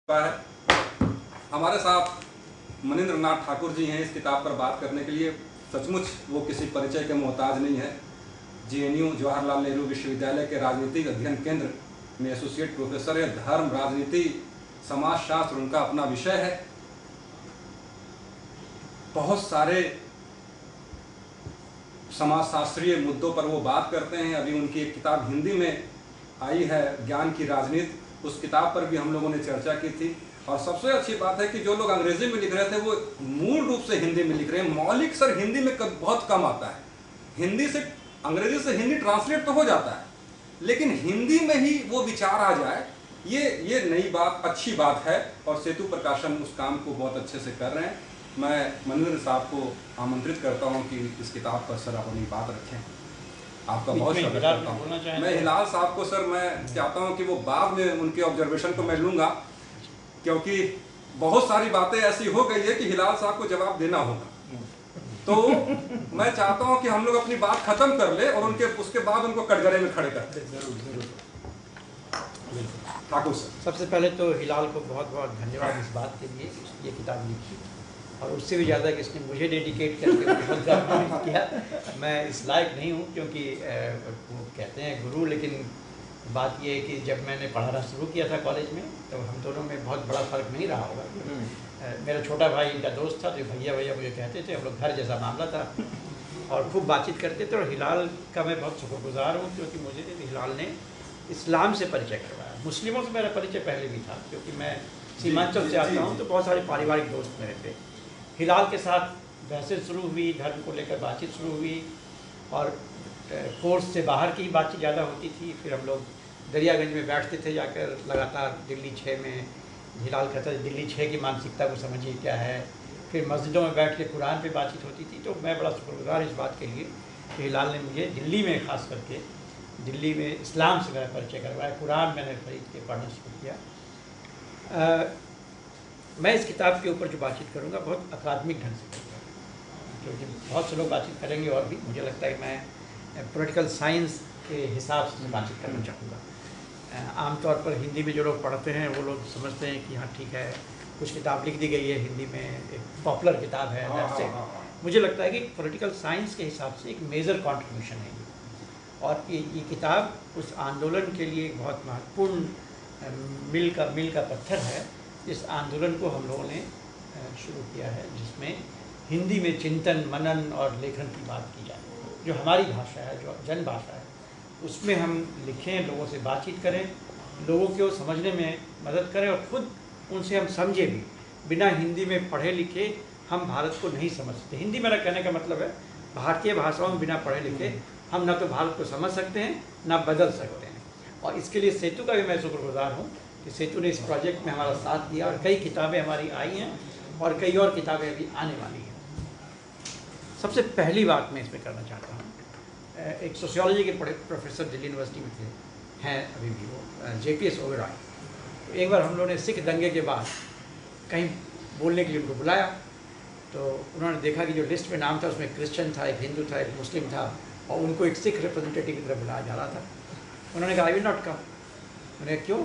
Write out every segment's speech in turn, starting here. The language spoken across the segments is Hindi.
है। हमारे साथ मनिंद्र नाथ ठाकुर जी हैं इस किताब पर बात करने के लिए। सचमुच वो किसी परिचय के मोहताज नहीं है। JNU जवाहरलाल नेहरू विश्वविद्यालय के राजनीतिक अध्ययन केंद्र में एसोसिएट प्रोफेसर है। धर्म, राजनीति, समाजशास्त्र उनका अपना विषय है। बहुत सारे समाजशास्त्रीय मुद्दों पर वो बात करते हैं। अभी उनकी एक किताब हिंदी में आई है, ज्ञान की राजनीति। उस किताब पर भी हम लोगों ने चर्चा की थी। और सबसे अच्छी बात है कि जो लोग अंग्रेजी में लिख रहे थे वो मूल रूप से हिंदी में लिख रहे हैं। मौलिक सर हिंदी में बहुत कम आता है। हिंदी से अंग्रेजी से हिंदी ट्रांसलेट तो हो जाता है, लेकिन हिंदी में ही वो विचार आ जाए, ये नई बात, अच्छी बात है। और सेतु प्रकाशन उस काम को बहुत अच्छे से कर रहे हैं। मैं मनिंद्र साहब को आमंत्रित करता हूं कि इस किताब पर सर अपनी बात रखें। आपका बहुत स्वागत करता हूँ। मैं हिलाल साहब को सर मैं चाहता हूँ कि वो बाद में उनके ऑब्जर्वेशन को मैं लूँगा, क्योंकि बहुत सारी बातें ऐसी हो गई है कि हिलाल साहब को जवाब देना होगा। तो मैं चाहता हूँ कि हम लोग अपनी बात खत्म कर ले और उसके बाद उनको कटघरे में खड़े करते हैं। जरूर ठाकुर सर, सबसे पहले तो हिलाल को बहुत बहुत धन्यवाद इस बात के लिए, ये किताब लिखी, और उससे भी ज़्यादा कि इसने मुझे डेडिकेट करके बहुत ज़्यादा किया। मैं इस लायक नहीं हूँ, क्योंकि वो कहते हैं गुरु, लेकिन बात ये है कि जब मैंने पढ़ाना शुरू किया था कॉलेज में, तो हम दोनों में बहुत बड़ा फ़र्क नहीं रहा होगा। मेरा छोटा भाई इनका दोस्त था, तो भैया भैया मुझे कहते थे। हम लोग घर जैसा मामला था और खूब बातचीत करते थे। और हिलाल का मैं बहुत शुक्रगुजार हूँ, क्योंकि मुझे हिलाल ने इस्लाम से परिचय करवाया। मुस्लिमों से मेरा परिचय पहले भी था, क्योंकि मैं सीमांचल से आता हूँ, तो बहुत सारे पारिवारिक दोस्त मेरे थे। हिलाल के साथ बहसें शुरू हुई, धर्म को लेकर बातचीत शुरू हुई, और कोर्स से बाहर की बातचीत ज़्यादा होती थी। फिर हम लोग दरियागंज में बैठते थे जाकर लगातार। दिल्ली 6 में हिलाल कहता था दिल्ली 6 की मानसिकता को समझिए क्या है। फिर मस्जिदों में बैठ के कुरान पे बातचीत होती थी। तो मैं बड़ा शुक्रगुजार इस बात के लिए कि हिलाल ने मुझे दिल्ली में, ख़ास करके दिल्ली में इस्लाम से मेरा परिचय करवाया। कुरान मैंने खरीद के पढ़ना शुरू किया। मैं इस किताब के ऊपर जो बातचीत करूँगा बहुत अकादमिक ढंग से करूँगा, क्योंकि बहुत से लोग बातचीत करेंगे, और भी मुझे लगता है कि मैं पॉलिटिकल साइंस के हिसाब से बातचीत करना चाहूँगा। आमतौर पर हिंदी में जो लोग पढ़ते हैं वो लोग समझते हैं कि हाँ ठीक है, कुछ किताब लिख दी गई है हिंदी में, एक पॉपुलर किताब है, वैसे मुझे लगता है कि पॉलिटिकल साइंस के हिसाब से एक मेजर कंट्रीब्यूशन है ये। और ये किताब उस आंदोलन के लिए एक बहुत महत्वपूर्ण मील का पत्थर है। इस आंदोलन को हम लोगों ने शुरू किया है, जिसमें हिंदी में चिंतन, मनन और लेखन की बात की जाए। जो हमारी भाषा है, जो जन भाषा है, उसमें हम लिखें, लोगों से बातचीत करें, लोगों को समझने में मदद करें, और ख़ुद उनसे हम समझे भी। बिना हिंदी में पढ़े लिखे हम भारत को नहीं समझ सकते। हिंदी मेरा कहने का मतलब है, भारतीय भाषाओं में बिना पढ़े लिखे हम न तो भारत को समझ सकते हैं, न बदल सकते हैं। और इसके लिए सेतु का भी मैं शुक्रगुजार हूँ कि सेतु ने इस प्रोजेक्ट में हमारा साथ दिया, और कई किताबें हमारी आई हैं, और कई और किताबें अभी आने वाली हैं। सबसे पहली बात मैं इसमें करना चाहता हूँ, एक सोशियोलॉजी के प्रोफेसर दिल्ली यूनिवर्सिटी में हैं अभी भी, वो JPS ओबेरॉय। एक बार हम लोगों ने सिख दंगे के बाद कहीं बोलने के लिए उनको बुलाया, तो उन्होंने देखा कि जो लिस्ट में नाम था उसमें क्रिश्चियन था, एक हिंदू था, एक मुस्लिम था, और उनको एक सिख रिप्रेजेंटेटिव की तरफ बुलाया जा रहा था। उन्होंने कहा आई विल नॉट कम। उन्होंने क्यों?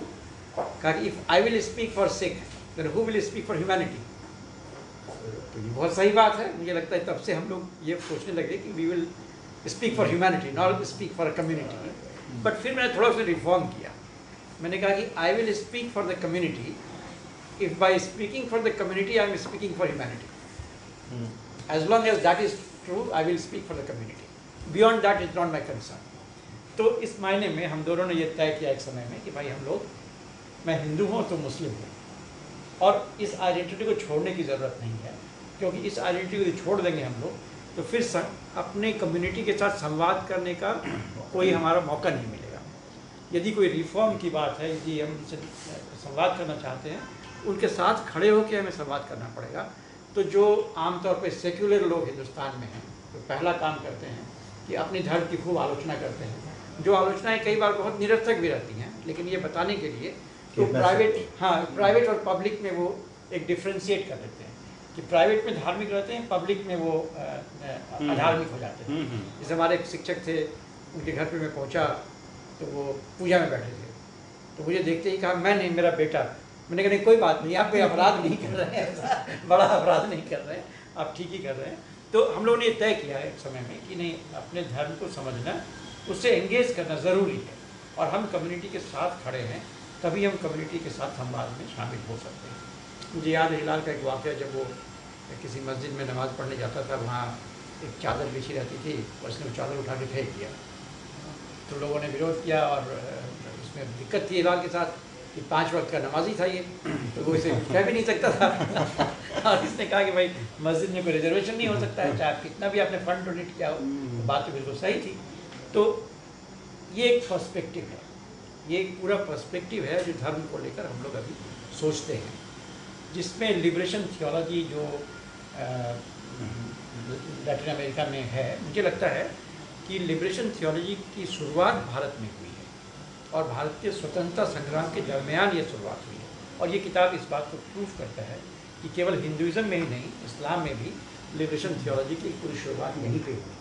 कहा कि if I will speak for Sikh then who will speak for humanity. तो ये बहुत सही बात है। मुझे लगता है तब से हम लोग ये सोचने लगे कि we will speak for humanity, not speak for a community. But फिर मैंने थोड़ा सा रिफॉर्म किया। मैंने कहा कि I will speak for the community if by speaking for the community I am speaking for humanity. As long as that is true I will speak for the community, beyond that is not my concern. तो इस मायने में हम दोनों ने ये तय किया एक समय में कि भाई हम लोग, मैं हिंदू हूँ तो मुस्लिम हूँ, और इस आइडेंटिटी को छोड़ने की ज़रूरत नहीं है, क्योंकि इस आइडेंटिटी को छोड़ देंगे हम लोग तो फिर अपने कम्युनिटी के साथ संवाद करने का कोई हमारा मौका नहीं मिलेगा। यदि कोई रिफॉर्म की बात है, यदि हम उनसे संवाद करना चाहते हैं, उनके साथ खड़े होकर हमें संवाद करना पड़ेगा। तो जो आमतौर पर सेक्युलर लोग हिंदुस्तान में हैं, तो पहला काम करते हैं कि अपने धर्म की खूब आलोचना करते हैं। जो आलोचनाएं कई बार बहुत निरर्थक भी रहती हैं, लेकिन ये बताने के लिए तो प्राइवेट और पब्लिक में वो एक डिफ्रेंशिएट कर देते हैं कि प्राइवेट में धार्मिक रहते हैं, पब्लिक में वो अधार्मिक हो जाते हैं। जैसे हमारे एक शिक्षक थे, उनके घर पे मैं पहुंचा तो वो पूजा में बैठे थे, तो मुझे देखते ही कहा मैं नहीं, मेरा बेटा मैंने कहा नहीं कोई बात नहीं, आप कोई अपराध नहीं कर रहे हैं, ऐसा बड़ा अपराध नहीं कर रहे हैं, आप ठीक ही कर रहे हैं। तो हम लोगों ने तय किया है एक समय में कि नहीं, अपने धर्म को समझना, उससे एंगेज करना ज़रूरी है, और हम कम्युनिटी के साथ खड़े हैं, तभी हम कम्युनिटी के साथ संवाद में शामिल हो सकते हैं। मुझे याद है हिलाल का एक वाक़या, जब वो किसी मस्जिद में नमाज़ पढ़ने जाता था, वहाँ एक चादर बिछी रहती थी और उसने वो चादर उठा के फेंक दिया। तो लोगों ने विरोध किया, और इसमें दिक्कत थी हिलाल के साथ कि 5 वक्त का नमाजी था ये, तो वो इसे कह भी नहीं सकता था। और इसने कहा कि भाई मस्जिद में कोई रिजर्वेशन नहीं हो सकता है, चाहे कितना भी आपने फंड डोनेट किया हो। तो बात तो बिल्कुल सही थी। तो ये एक पर्सपेक्टिव है, ये एक पूरा पर्सपेक्टिव है जो धर्म को लेकर हम लोग अभी सोचते हैं, जिसमें लिबरेशन थियोलॉजी जो लैटिन अमेरिका में है, मुझे लगता है कि लिबरेशन थियोलॉजी की शुरुआत भारत में हुई है, और भारतीय स्वतंत्रता संग्राम के दरमियान ये शुरुआत हुई है। और ये किताब इस बात को प्रूव करता है कि केवल हिंदुइज़्म में ही नहीं, इस्लाम में भी लिबरेशन थियोलॉजी की पूरी शुरुआत यहीं पे हुई है,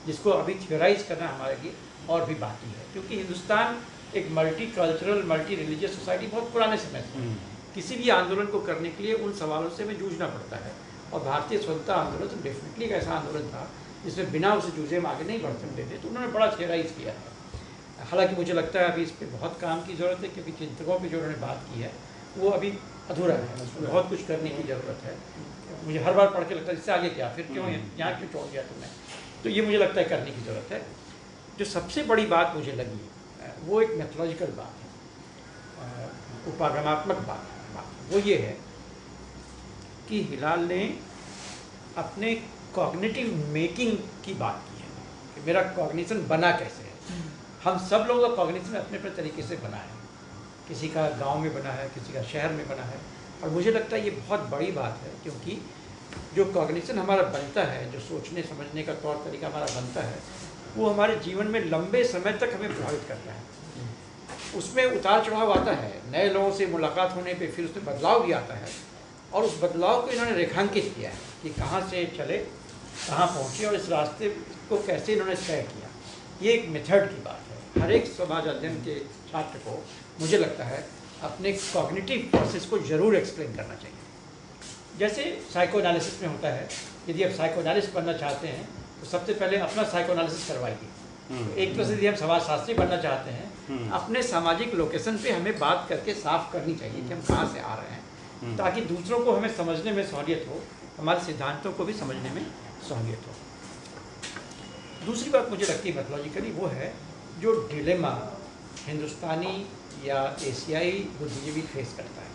जिसको अभी थियोराइज करना हमारे लिए और भी बाकी है। क्योंकि हिंदुस्तान एक multi cultural, multi religious society बहुत पुराने समय से, किसी भी आंदोलन को करने के लिए उन सवालों से हमें जूझना पड़ता है। और भारतीय स्वतंत्रता आंदोलन तो डेफिनेटली एक ऐसा आंदोलन था जिसमें बिना उसे जूझे हम आगे नहीं बढ़ सकते थे, तो उन्होंने बड़ा थियोराइज किया है। हालांकि मुझे लगता है अभी इस पर बहुत काम की ज़रूरत है, क्योंकि चिंतकों पर जो उन्होंने बात की है वो अभी अधूरा है, उसमें बहुत कुछ करने की ज़रूरत है। मुझे हर बार पढ़ के लगता है इससे आगे क्या, फिर क्यों यहाँ क्यों छोड़ दिया तुमने। तो ये मुझे लगता है करने की ज़रूरत है। जो सबसे बड़ी बात मुझे लगी वो एक मैथोलॉजिकल बात है, उपागमात्मक बात। वो ये है कि हिलाल ने अपने कॉग्निटिव मेकिंग की बात की है कि मेरा कॉग्निशन बना कैसे है। हम सब लोगों का कॉग्निशन अपने अपने तरीके से बना है, किसी का गांव में बना है, किसी का शहर में बना है। और मुझे लगता है ये बहुत बड़ी बात है, क्योंकि जो कॉग्निशन हमारा बनता है, जो सोचने समझने का तौर तरीका हमारा बनता है, वो हमारे जीवन में लंबे समय तक हमें प्रभावित करता है। उसमें उतार चढ़ाव आता है, नए लोगों से मुलाकात होने पे फिर उसमें बदलाव भी आता है, और उस बदलाव को इन्होंने रेखांकित किया है कि कहाँ से चले, कहाँ पहुँचे, और इस रास्ते को कैसे इन्होंने तय किया। ये एक मेथड की बात है। हर एक समाज अध्ययन के छात्र को मुझे लगता है अपने कॉग्निटिव प्रोसेस को ज़रूर एक्सप्लेन करना चाहिए। जैसे साइको एनालिसिस में होता है, यदि आप साइको एनालिस्ट बनना चाहते हैं तो सबसे पहले अपना साइको एनालिसिस करवाइए। तो एक तरह से यदि हम समाजशास्त्री बनना चाहते हैं, अपने सामाजिक लोकेशन पे हमें बात करके साफ करनी चाहिए कि हम कहाँ से आ रहे हैं, ताकि दूसरों को हमें समझने में सहूलियत हो, हमारे सिद्धांतों को भी समझने में सहूलियत हो। दूसरी बात मुझे लगती है मैथोलॉजिकली वो है जो डिलेमा हिंदुस्तानी या एशियाई बुद्धिजीवी फेस करता है।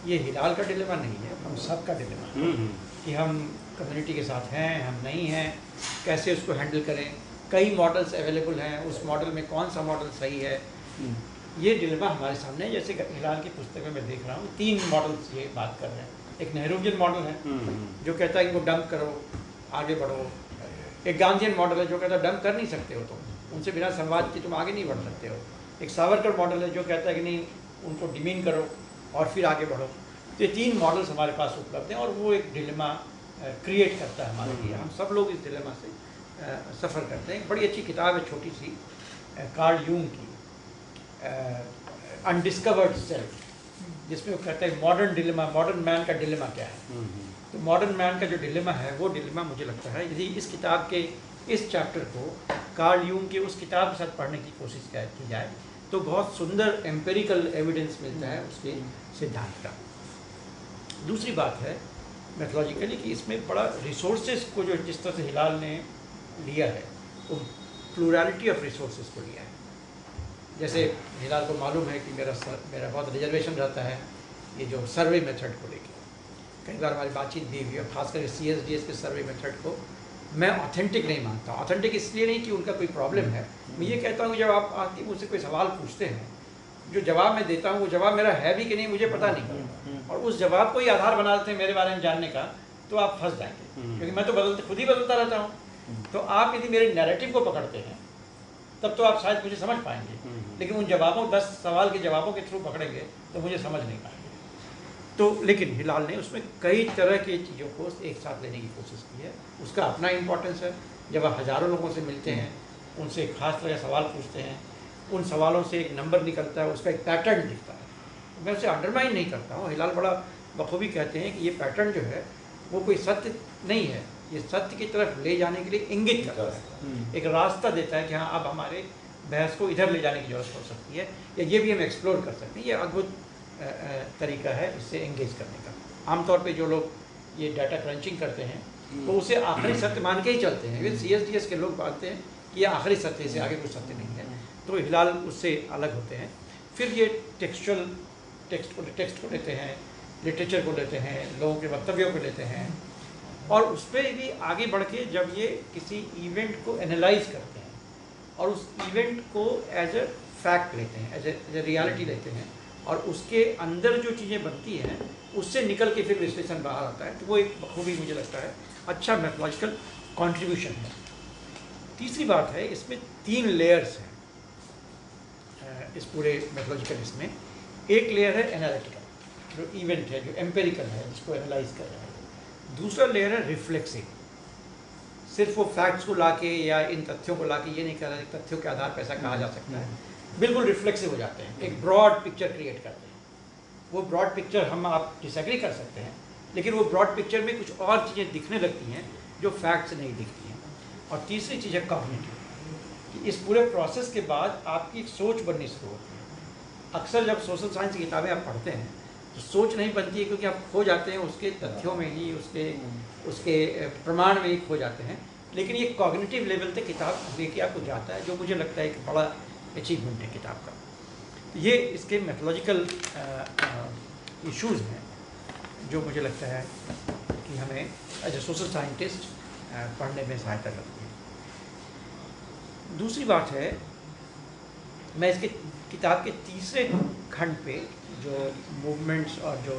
ये हिलाल का डिलेमा नहीं है, हम सब का डिलेमा है कि हम कम्युनिटी के साथ हैं, हम नहीं हैं, कैसे उसको हैंडल करें। कई मॉडल्स अवेलेबल हैं, उस मॉडल में कौन सा मॉडल सही है, ये डिलेमा हमारे सामने है। जैसे हिलाल की पुस्तक में मैं देख रहा हूँ 3 मॉडल्स ये बात कर रहे हैं। एक नेहरूवियन मॉडल है जो कहता है इनको डंप करो, आगे बढ़ो। एक गांधीयन मॉडल है जो कहता है डंप कर नहीं सकते हो तुम, उनसे बिना संवाद के तुम आगे नहीं बढ़ सकते हो। एक सावरकर मॉडल है जो कहता है कि नहीं, उनको डिमीन करो और फिर आगे बढ़ो। तो ये 3 मॉडल्स हमारे पास उपलब्ध हैं, और वो एक डिलेमा क्रिएट करता है हमारे लिए। हम सब लोग इस डिलेमा से सफ़र करते हैं। एक बड़ी अच्छी किताब है छोटी सी, कार्ल यूंग की, अनडिस्कवर्ड सेल्फ, जिसमें वो कहता है मॉडर्न डिलेमा, मॉडर्न मैन का डिलेमा क्या है। तो मॉडर्न मैन का जो डिलेमा है वो डिलेमा मुझे लगता है यदि इस किताब के इस चैप्टर को कार्ल यूंग के उस किताब के साथ पढ़ने की कोशिश की जाए तो बहुत सुंदर एम्पेरिकल एविडेंस मिलता है उसके सिद्धांत का। दूसरी बात है मैथोलॉजिकली कि इसमें बड़ा रिसोर्सेज को जो जिस तरह से हिलाल ने लिया है, वो प्लूरलिटी ऑफ रिसोर्सेज को लिया है। जैसे हिलाल को मालूम है कि मेरा बहुत रिजर्वेशन रहता है ये जो सर्वे मेथड को लेकर। कई बार हमारी बातचीत भी हुई है, खासकर CSDS के सर्वे मेथड को मैं ऑथेंटिक नहीं मानता। ऑथेंटिक इसलिए नहीं कि उनका कोई प्रॉब्लम है, मैं ये कहता हूँ जब आप आके मुझसे कोई सवाल पूछते हैं, जो जवाब मैं देता हूँ वो जवाब मेरा है भी कि नहीं मुझे पता नहीं, और उस जवाब को ही आधार बना देते हैं मेरे बारे में जानने का, तो आप फंस जाएंगे। क्योंकि मैं तो खुद ही बदलता रहता हूँ। तो आप यदि मेरे नैरेटिव को पकड़ते हैं तब तो आप शायद मुझे समझ पाएंगे, लेकिन उन जवाबों 10 सवाल के जवाबों के थ्रू पकड़ेंगे तो मुझे समझ नहीं पाएंगे। तो लेकिन हिलाल ने उसमें कई तरह की चीज़ों को एक साथ लेने की कोशिश की है। उसका अपना इम्पोर्टेंस है। जब आप हज़ारों लोगों से मिलते हैं, उनसे एक खास तरह का सवाल पूछते हैं, उन सवालों से एक नंबर निकलता है, उसका एक पैटर्न दिखता है। मैं उसे अंडरमाइन नहीं करता हूँ। हिलाल बड़ा बखूबी कहते हैं कि ये पैटर्न जो है वो कोई सत्य नहीं है, ये सत्य की तरफ ले जाने के लिए इंगित करता है, एक रास्ता देता है कि हाँ अब हमारे बहस को इधर ले जाने की ज़रूरत हो सकती है, या ये भी हम एक्सप्लोर कर सकते हैं। ये अद्भुत तरीका है इससे एंगेज करने का। आमतौर पे जो लोग ये डाटा क्रंचिंग करते हैं वो उसे आखिरी सत्य मान के ही चलते हैं। इवन CSDS के लोग मानते हैं कि ये आखिरी सत्य से आगे कोई सत्य नहीं है, तो हिलाल उससे अलग होते हैं। फिर ये टेक्सचुअल टेक्स्ट को लेते हैं, लिटरेचर को लेते हैं, लोगों के वक्तव्यों को लेते हैं, और उस पर भी आगे बढ़ के जब ये किसी इवेंट को एनालाइज करते हैं और उस इवेंट को एज ए फैक्ट लेते हैं, एज ए रियलिटी लेते हैं, और उसके अंदर जो चीज़ें बनती हैं उससे निकल के फिर विश्लेषण बाहर आता है, तो वो एक बखूबी मुझे लगता है अच्छा मैथोलॉजिकल कंट्रीब्यूशन है। तीसरी बात है, इसमें 3 लेयर्स हैं इस पूरे मैथोलॉजिकल। इसमें एक लेयर है एनालिटिकल, जो इवेंट है, जो एम्पेरिकल है, जिसको एनालाइज कर रहा है। दूसरा लेयर है रिफ्लेक्सिव, सिर्फ वो फैक्ट्स को लाके या इन तथ्यों को लाके ये नहीं कह रहा है तथ्यों के आधार पर ऐसा कहा जा सकता है, बिल्कुल रिफ्लेक्सिव हो जाते हैं, एक ब्रॉड पिक्चर क्रिएट करते हैं। वो ब्रॉड पिक्चर हम आप डिसएग्री कर सकते हैं, लेकिन वो ब्रॉड पिक्चर में कुछ और चीज़ें दिखने लगती हैं जो फैक्ट्स नहीं दिखती हैं। और तीसरी चीज़ है कॉग्निटिव, कि इस पूरे प्रोसेस के बाद आपकी एक सोच बननी शुरू होती है। अक्सर जब सोशल साइंस की किताबें आप पढ़ते हैं तो सोच नहीं बनती है, क्योंकि आप खो जाते हैं उसके तथ्यों में ही, उसके प्रमाण में ही खो जाते हैं। लेकिन ये कॉग्निटिव लेवल तक किताब लेके आपको जाता है, जो मुझे लगता है एक बड़ा अचीवमेंट है किताब का। ये इसके मैथोलॉजिकल इश्यूज़ हैं जो मुझे लगता है कि हमें एज ए सोशल साइंटिस्ट पढ़ने में सहायता करती है। दूसरी बात है, मैं इसके किताब के तीसरे खंड पे जो मूवमेंट्स और जो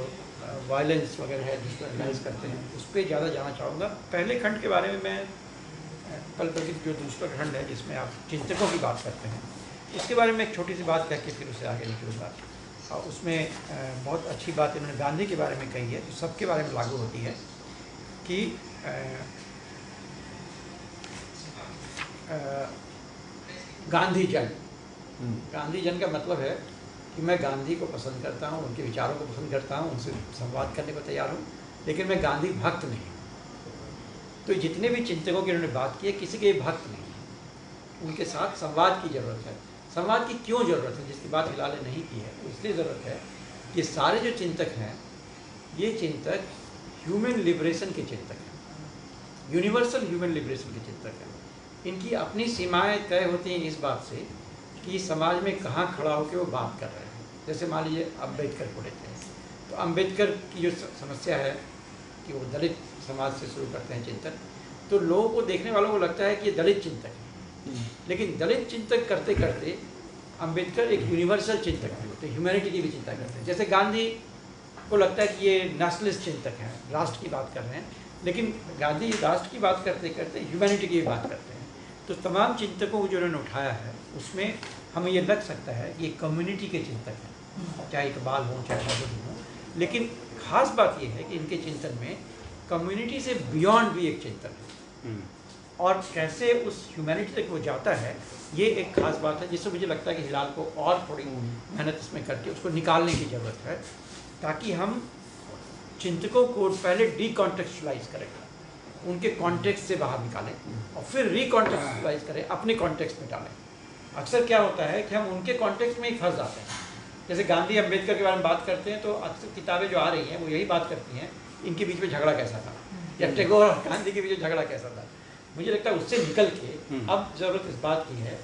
वायलेंस वगैरह है जिसको एनालाइज करते हैं उस पर ज़्यादा जाना चाहूँगा। पहले खंड के बारे में मैं कल बल्कि जो दूसरा खंड है जिसमें आप चिंतकों की बात करते हैं, इसके बारे में एक छोटी सी बात कह के फिर उसे आगे निकलूँगा। और उसमें बहुत अच्छी बात इन्होंने गांधी के बारे में कही है, जो सबके बारे में लागू होती है, कि गांधी जन का मतलब है कि मैं गांधी को पसंद करता हूँ, उनके विचारों को पसंद करता हूँ, उनसे संवाद करने को तैयार हूँ, लेकिन मैं गांधी भक्त नहीं हूँ। तो जितने भी चिंतकों की उन्होंने बात की है, किसी के भक्त नहीं है, उनके साथ संवाद की ज़रूरत है। संवाद की क्यों ज़रूरत है, जिसकी बात हिलाल ने नहीं की है, तो इसलिए ज़रूरत है कि सारे जो चिंतक हैं, ये चिंतक ह्यूमन लिबरेशन के चिंतक हैं, यूनिवर्सल ह्यूमन लिबरेशन के चिंतक हैं। इनकी अपनी सीमाएं तय होती हैं इस बात से कि समाज में कहाँ खड़ा होकर वो बात कर रहे हैं। जैसे मान लीजिए अम्बेडकर को लेते हैं, तो अम्बेडकर की जो समस्या है कि वो दलित समाज से शुरू करते हैं चिंतन, तो लोगों को, देखने वालों को लगता है कि ये दलित चिंतक है, लेकिन दलित चिंतक करते करते अम्बेडकर एक यूनिवर्सल चिंतक है, तो ह्यूमैनिटी की भी चिंता करते हैं। जैसे गांधी को लगता है कि ये नेशनलिस्ट चिंतक हैं, राष्ट्र की बात कर रहे हैं, लेकिन गांधी राष्ट्र की बात करते करते ह्यूमैनिटी की भी बात करते हैं। तो तमाम चिंतकों को जो उन्होंने उठाया है उसमें हमें ये लग सकता है कि ये कम्युनिटी के चिंतक हैं, चाहे इकबाल हों चाहे मौजूद हों। लेकिन ख़ास बात ये है कि इनके चिंतन में कम्युनिटी से बियॉन्ड भी एक चिंतन है, और कैसे उस ह्यूमैनिटी तक वो जाता है, ये एक ख़ास बात है जिससे मुझे लगता है कि हिलाल को और थोड़ी मेहनत इसमें करके उसको निकालने की ज़रूरत है, ताकि हम चिंतकों को पहले डीकॉन्टेक्चुअलाइज करें, उनके कॉन्टेक्स्ट से बाहर निकालें, और फिर रिकॉन्टेक्चुअलाइज करें, अपने कॉन्टेक्स्ट में डालें। अक्सर क्या होता है कि हम उनके कॉन्टेक्स्ट में ही फंस जाते हैं। जैसे गांधी अम्बेडकर के बारे में बात करते हैं तो अक्सर किताबें जो आ रही हैं वो यही बात करती हैं, इनके बीच में झगड़ा कैसा था, या टैगोर और गांधी के बीच में झगड़ा कैसा था। मुझे लगता है उससे निकल के अब ज़रूरत इस बात की है,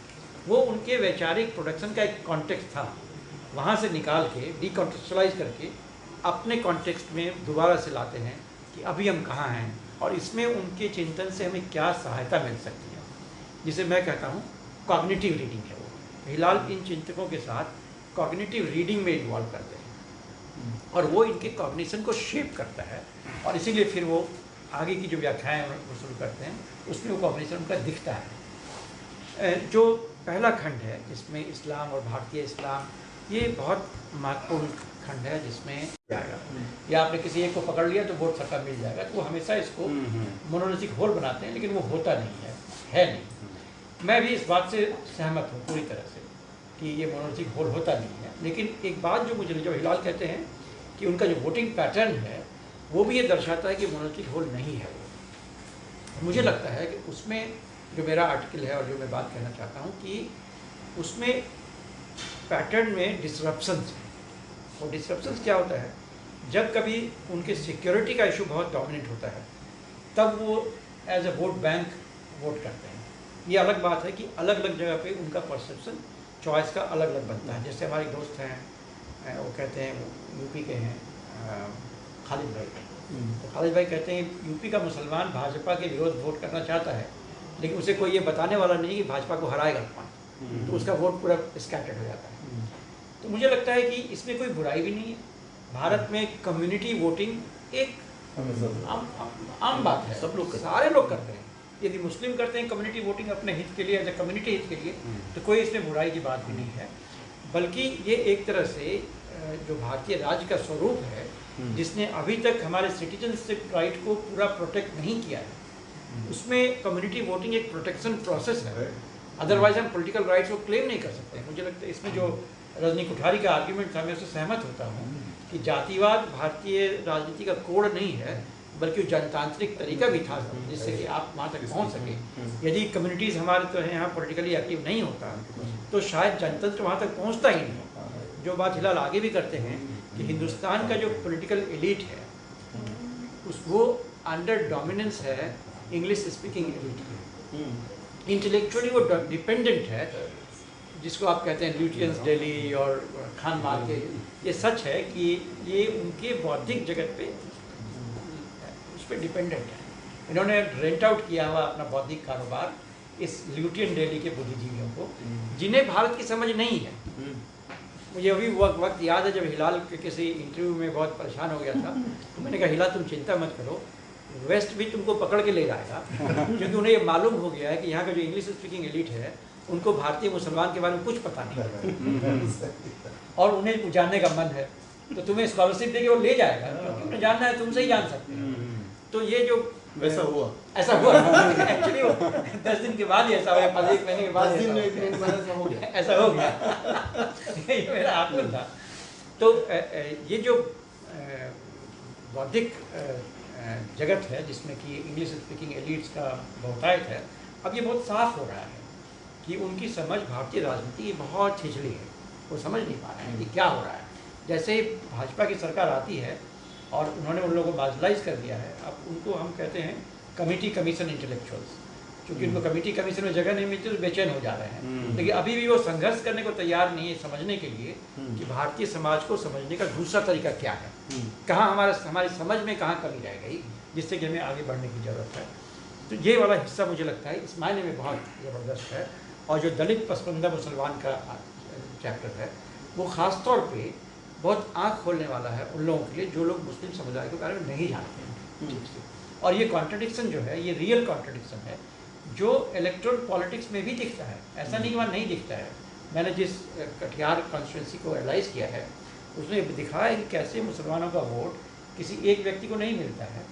वो उनके वैचारिक प्रोडक्शन का एक कॉन्टेक्स्ट था, वहाँ से निकाल के डीकॉन्टेक्चुअलाइज करके अपने कॉन्टेक्स्ट में दोबारा से लाते हैं कि अभी हम कहाँ हैं, और इसमें उनके चिंतन से हमें क्या सहायता मिल सकती है, जिसे मैं कहता हूँ कॉग्निटिव रीडिंग है। वो हिलाल इन चिंतकों के साथ कॉग्निटिव रीडिंग में इन्वॉल्व करते हैं, और वो इनके कॉग्निशन को शेप करता है, और इसीलिए फिर वो आगे की जो व्याख्याएँ वो शुरू करते हैं उसमें वो कॉग्निशन उनका दिखता है। जो पहला खंड है जिसमें इस्लाम और भारतीय इस्लाम, ये बहुत महत्वपूर्ण खंड है, जिसमें जाएगा या आपने किसी एक को पकड़ लिया तो वोट सबका मिल जाएगा, तो वो हमेशा इसको मोनोलिथिक होल बनाते हैं, लेकिन वो होता नहीं है नहीं। मैं भी इस बात से सहमत हूँ पूरी तरह से कि ये मोनोलिथिक होल होता नहीं है। लेकिन एक बात जो मुझे, जो हिलाल कहते हैं कि उनका जो वोटिंग पैटर्न है वो भी ये दर्शाता है कि मोनोलिथिक होल नहीं है वो। मुझे लगता है कि उसमें जो मेरा आर्टिकल है और जो मैं बात कहना चाहता हूँ कि उसमें पैटर्न में डिसरप्शंस हैं। और डिसरप्शंस क्या होता है, जब कभी उनके सिक्योरिटी का इशू बहुत डोमिनेंट होता है तब वो as a vote bank vote करते हैं। ये अलग बात है कि अलग अलग जगह पे उनका परसेप्शन चॉइस का अलग अलग बनता है। जैसे हमारे दोस्त हैं, वो कहते हैं, वो यूपी के हैं, खालिद भाई। तो खालिद भाई कहते हैं यूपी का मुसलमान भाजपा के विरोध वोट करना चाहता है, लेकिन उसे कोई ये बताने वाला नहीं कि भाजपा को हराएगा कौन, तो उसका वोट पूरा स्कैटर्ड हो जाता है। तो मुझे लगता है कि इसमें कोई बुराई भी नहीं है। भारत में कम्युनिटी वोटिंग एक आम बात है, सब लोग, सारे लोग करते हैं। यदि मुस्लिम करते हैं कम्युनिटी वोटिंग अपने हित के लिए, एज ए कम्युनिटी हित के लिए, तो कोई इसमें बुराई की बात भी नहीं है। बल्कि ये एक तरह से जो भारतीय राज्य का स्वरूप है, जिसने अभी तक हमारे सिटीजनशिप राइट को पूरा प्रोटेक्ट नहीं किया है, उसमें कम्युनिटी वोटिंग एक प्रोटेक्शन प्रोसेस है। अदरवाइज हम पॉलिटिकल राइट्स को क्लेम नहीं कर सकते। मुझे लगता है इसमें जो रजनी कुठारी का आर्ग्यूमेंट था, मैं उससे सहमत होता हूँ कि जातिवाद भारतीय राजनीति का कोड नहीं है, बल्कि जनतांत्रिक तरीका भी था जिससे कि आप वहाँ तक पहुँच सके। यदि कम्युनिटीज़ हमारे तो हैं यहाँ पॉलिटिकली एक्टिव नहीं होता तो शायद जनतंत्र वहाँ तक पहुँचता ही नहीं। जो बात हिलाल आगे भी करते हैं कि हिंदुस्तान का जो पॉलिटिकल एलिट है वो अंडर डोमिनेंस है इंग्लिश स्पीकिंग एलिट की। इंटेलेक्चुअली वो डिपेंडेंट है, जिसको आप कहते हैं ल्यूटियंस डेली और खान मार्केट। ये सच है कि ये उनके बौद्धिक जगत पे उस पर डिपेंडेंट है। इन्होंने रेंट आउट किया हुआ अपना बौद्धिक कारोबार इस ल्यूटियन डेली के बुद्धिजीवियों को, जिन्हें भारत की समझ नहीं है। मुझे अभी वक्त याद है जब हिलाल के किसी इंटरव्यू में बहुत परेशान हो गया था, तो मैंने कहा हिलाल तुम चिंता मत करो, वेस्ट भी तुमको पकड़ के ले जाएगा, क्योंकि उन्हें ये मालूम हो गया है कि यहाँ का जो इंग्लिश स्पीकिंग एलिट है उनको भारतीय मुसलमान के बारे में कुछ पता नहीं और उन्हें जानने का मन है, तो तुम्हें स्कॉलरशिप देके वो ले जाएगा, क्योंकि उन्हें जानना है, तुमसे ही जान सकते हैं। तो ये जो ऐसा हुआ एक्चुअली वो 10 दिन के बाद ही ऐसा हुआ, 1 महीने के बाद ऐसा हो गया। ये मेरा आकलन था। तो ये जो बौद्धिक जगत है जिसमें कि इंग्लिश स्पीकिंग एलिट्स का बहुतायत है, अब ये बहुत साफ हो रहा है कि उनकी समझ भारतीय राजनीति की बहुत छिछली है। वो समझ नहीं पा रहे हैं कि क्या हो रहा है। जैसे ही भाजपा की सरकार आती है और उन्होंने उन लोगों को मार्जिनलाइज कर दिया है, अब उनको हम कहते हैं कमेटी कमीशन इंटेलेक्चुअल्स, क्योंकि उनको कमेटी कमीशन में जगह नहीं मिलती तो बेचैन हो जा रहे हैं। लेकिन अभी भी वो संघर्ष करने को तैयार नहीं है समझने के लिए कि भारतीय समाज को समझने का दूसरा तरीका क्या है, कहाँ हमारी समझ में कहाँ कमी रह गई, जिससे कि हमें आगे बढ़ने की ज़रूरत है। तो ये वाला हिस्सा मुझे लगता है इस मायने में बहुत ज़बरदस्त है। और जो दलित पसमंदा मुसलमान का चैप्टर है वो ख़ास तौर पे बहुत आँख खोलने वाला है उन लोगों के लिए जो लोग मुस्लिम समुदाय के बारे में नहीं जानते हैं ठीक से। और ये कॉन्ट्रडिक्शन जो है ये रियल कॉन्ट्रडिक्शन है जो इलेक्टोरल पॉलिटिक्स में भी दिखता है, ऐसा नहीं कि वहाँ नहीं दिखता है। मैंने जिस कटिहार कॉन्स्टिट्यूंसी को एनालाइज किया है उसमें दिखाया है कि कैसे मुसलमानों का वोट किसी एक व्यक्ति को नहीं मिलता है।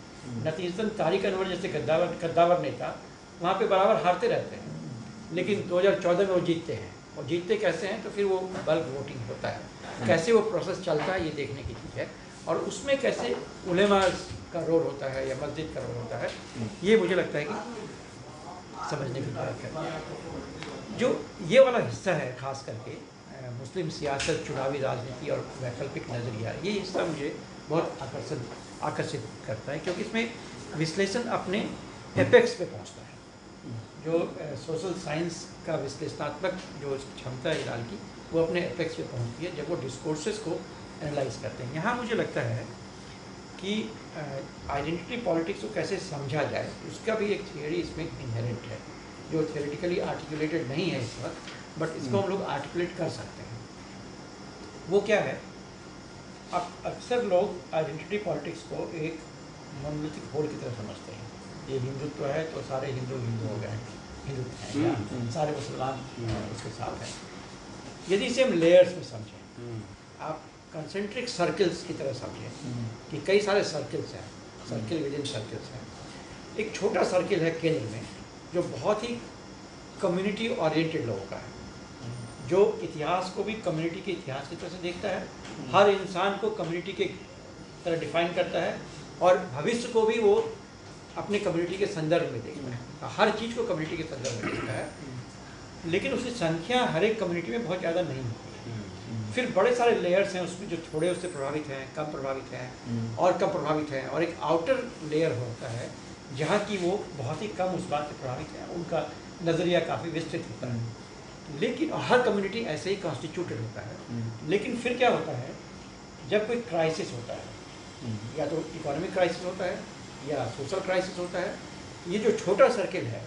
नतीजतन तारिक अनवर जैसे कद्दावर नेता वहाँ पे बराबर हारते रहते हैं, लेकिन 2014 में वो जीतते हैं। और जीतते कैसे हैं तो फिर वो बल्क वोटिंग होता है, कैसे वो प्रोसेस चलता है ये देखने की चीज़ है। और उसमें कैसे उलेमा का रोल होता है या मस्जिद का रोल होता है, ये मुझे लगता है कि समझने की बात है। जो ये वाला हिस्सा है खास करके मुस्लिम सियासत, चुनावी राजनीति और वैकल्पिक नज़रिया, ये हिस्सा मुझे बहुत आकर्षित करता है, क्योंकि इसमें विश्लेषण अपने एपेक्स पे पहुंचता है। जो सोशल साइंस का विश्लेषणात्मक जो क्षमता है हिलाल की, वो अपने एपेक्स पे पहुंचती है जब वो डिस्कोर्सेस को एनालाइज करते हैं। यहाँ मुझे लगता है कि आइडेंटिटी पॉलिटिक्स को कैसे समझा जाए उसका भी एक थियरी इसमें इनहेरेंट है, जो थियोरेटिकली आर्टिकुलेटेड नहीं है इस वक्त, बट इसको हम लोग आर्टिकुलेट कर सकते हैं। वो क्या है, अब अक्सर लोग आइडेंटिटी पॉलिटिक्स को एक मोनोलिथिक होल की तरह समझते हैं। ये हिंदुत्व है तो सारे हिंदू हो गए, हिंदुत्व हैं, सारे मुसलमान उसके साथ हैं। यदि इसे हम लेयर्स में समझें, आप कंसेंट्रिक सर्कल्स की तरह समझें कि कई सारे सर्कल्स हैं, सर्किल विद इन सर्कल्स हैं। एक छोटा सर्किल है केंद्र में जो बहुत ही कम्युनिटी ओरिएंटेड लोगों का है, जो इतिहास को भी कम्युनिटी के इतिहास की तरह से देखता है, हर इंसान को कम्युनिटी के तरह डिफाइन करता है, और भविष्य को भी वो अपने कम्युनिटी के संदर्भ में देखता है। हर चीज़ को कम्युनिटी के संदर्भ में देखता है, लेकिन उसकी संख्या हर एक कम्युनिटी में बहुत ज़्यादा नहीं होती है। फिर बड़े सारे लेयर्स हैं उसमें, जो थोड़े उससे प्रभावित हैं, कम प्रभावित हैं और कम प्रभावित हैं, और एक आउटर लेयर होता है जहाँ की वो बहुत ही कम उस बात से प्रभावित हैं, उनका नज़रिया काफ़ी विस्तृत होता है। लेकिन हर कम्युनिटी ऐसे ही कॉन्स्टिट्यूटेड होता है। लेकिन फिर क्या होता है, जब कोई क्राइसिस होता है, या तो इकोनॉमिक क्राइसिस होता है या सोशल क्राइसिस होता है, ये जो छोटा सर्किल है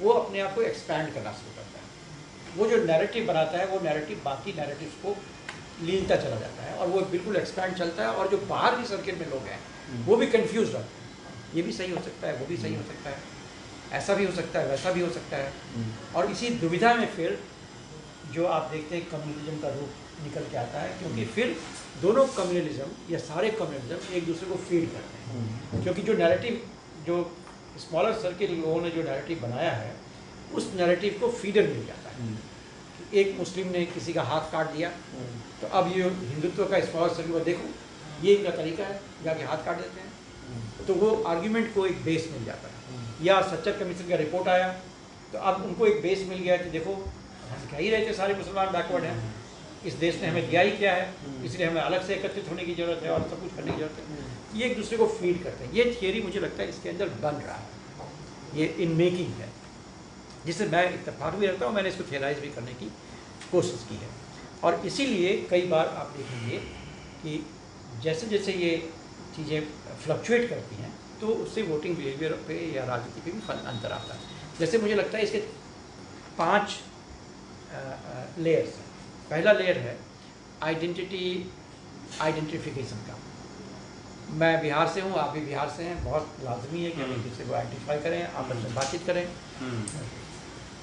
वो अपने आप को एक्सपैंड करना शुरू करता है। वो जो नैरेटिव बनाता है वो नैरेटिव बाकी नैरेटिव्स को लीनता चला जाता है, और वो बिल्कुल एक्सपैंड चलता है, और जो बाहर की सर्किल में लोग हैं वो भी कंफ्यूज रहते हैं। ये भी सही हो सकता है, वो भी सही हो सकता है, ऐसा भी हो सकता है, वैसा भी हो सकता है। और इसी दुविधा में फिर जो आप देखते हैं कम्युनलिज्म का रूप निकल के आता है, क्योंकि फिर दोनों कम्युनलिज्म या सारे कम्युनलिज्म एक दूसरे को फीड करते हैं। क्योंकि जो नैरेटिव, जो स्मॉलर सर्किल लोगों ने जो नैरेटिव बनाया है, उस नैरेटिव को फीडर मिल जाता है। एक मुस्लिम ने किसी का हाथ काट दिया, तो अब ये हिंदुत्व का स्मॉलर सर्किल, देखो ये इनका तरीका है, जाके हाथ काट देते हैं, तो वो आर्ग्यूमेंट को एक बेस मिल जाता है। या सच्चर कमीशन का रिपोर्ट आया, तो अब उनको एक बेस मिल गया कि देखो हम कह ही रहे थे सारे मुसलमान बैकवर्ड हैं, इस देश ने हमें दिया ही क्या है, इसलिए हमें अलग से एकत्रित होने की ज़रूरत है और सब कुछ करने की ज़रूरत है। ये एक दूसरे को फीड करते हैं। ये थियरी मुझे लगता है इसके अंदर बन रहा है, ये इन मेकिंग है, जिससे मैं इत्तेफाक भी रखता हूँ। मैंने इसको थियराइज भी करने की कोशिश की है, और इसीलिए कई बार आप देखेंगे कि जैसे जैसे ये चीज़ें फ्लक्चुएट करती हैं, तो उससे वोटिंग बिहेवियर पे या राजनीति पे भी अंतर आता है। जैसे मुझे लगता है इसके 5 लेयर्स हैं। पहला लेयर है आइडेंटिफिकेशन का। मैं बिहार से हूँ, आप भी बिहार से हैं, बहुत लाजमी है कि हम एक दूसरे को आइडेंटिफाई करें, आपस में बातचीत करें।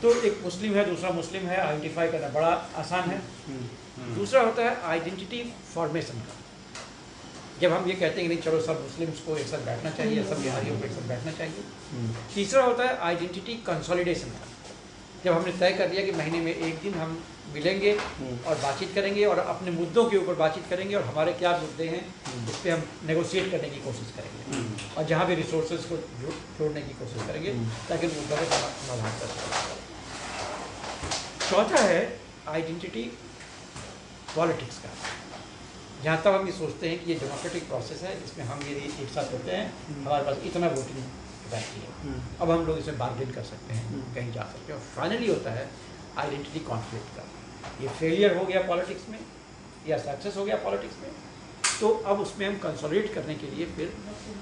तो एक मुस्लिम है, दूसरा मुस्लिम है, आइडेंटिफाई करना बड़ा आसान है। दूसरा होता है आइडेंटिटी फॉर्मेशन का। जब हम ये कहते हैं कि नहीं चलो सब मुस्लिम्स को एक साथ बैठना चाहिए, सब बिहारियों को एक साथ बैठना चाहिए। तीसरा होता है आइडेंटिटी कंसोलिडेशन का। जब हमने तय कर लिया कि महीने में एक दिन हम मिलेंगे और बातचीत करेंगे और अपने मुद्दों के ऊपर बातचीत करेंगे, और हमारे क्या मुद्दे हैं उस पर हम नेगोशिएट करने की कोशिश करेंगे, और जहाँ भी रिसोर्सेज को जोड़ने की कोशिश करेंगे ताकि उन मुद्दों का समाधान कर सकें। चौथा है आइडेंटिटी पॉलिटिक्स का। जहाँ तक हम ये सोचते हैं कि ये डेमोक्रेटिक प्रोसेस है, इसमें हम ये एक साथ होते हैं, हमारे पास इतना वोटिंग कैपेसिटी है, अब हम लोग इसमें बार्गेन कर सकते हैं, कहीं जा सकते हैं। और फाइनली होता है आइडेंटिटी कॉन्फ्लिक्ट का। ये फेलियर हो गया पॉलिटिक्स में या सक्सेस हो गया पॉलिटिक्स में, तो अब उसमें हम कंसोलिडेट करने के लिए फिर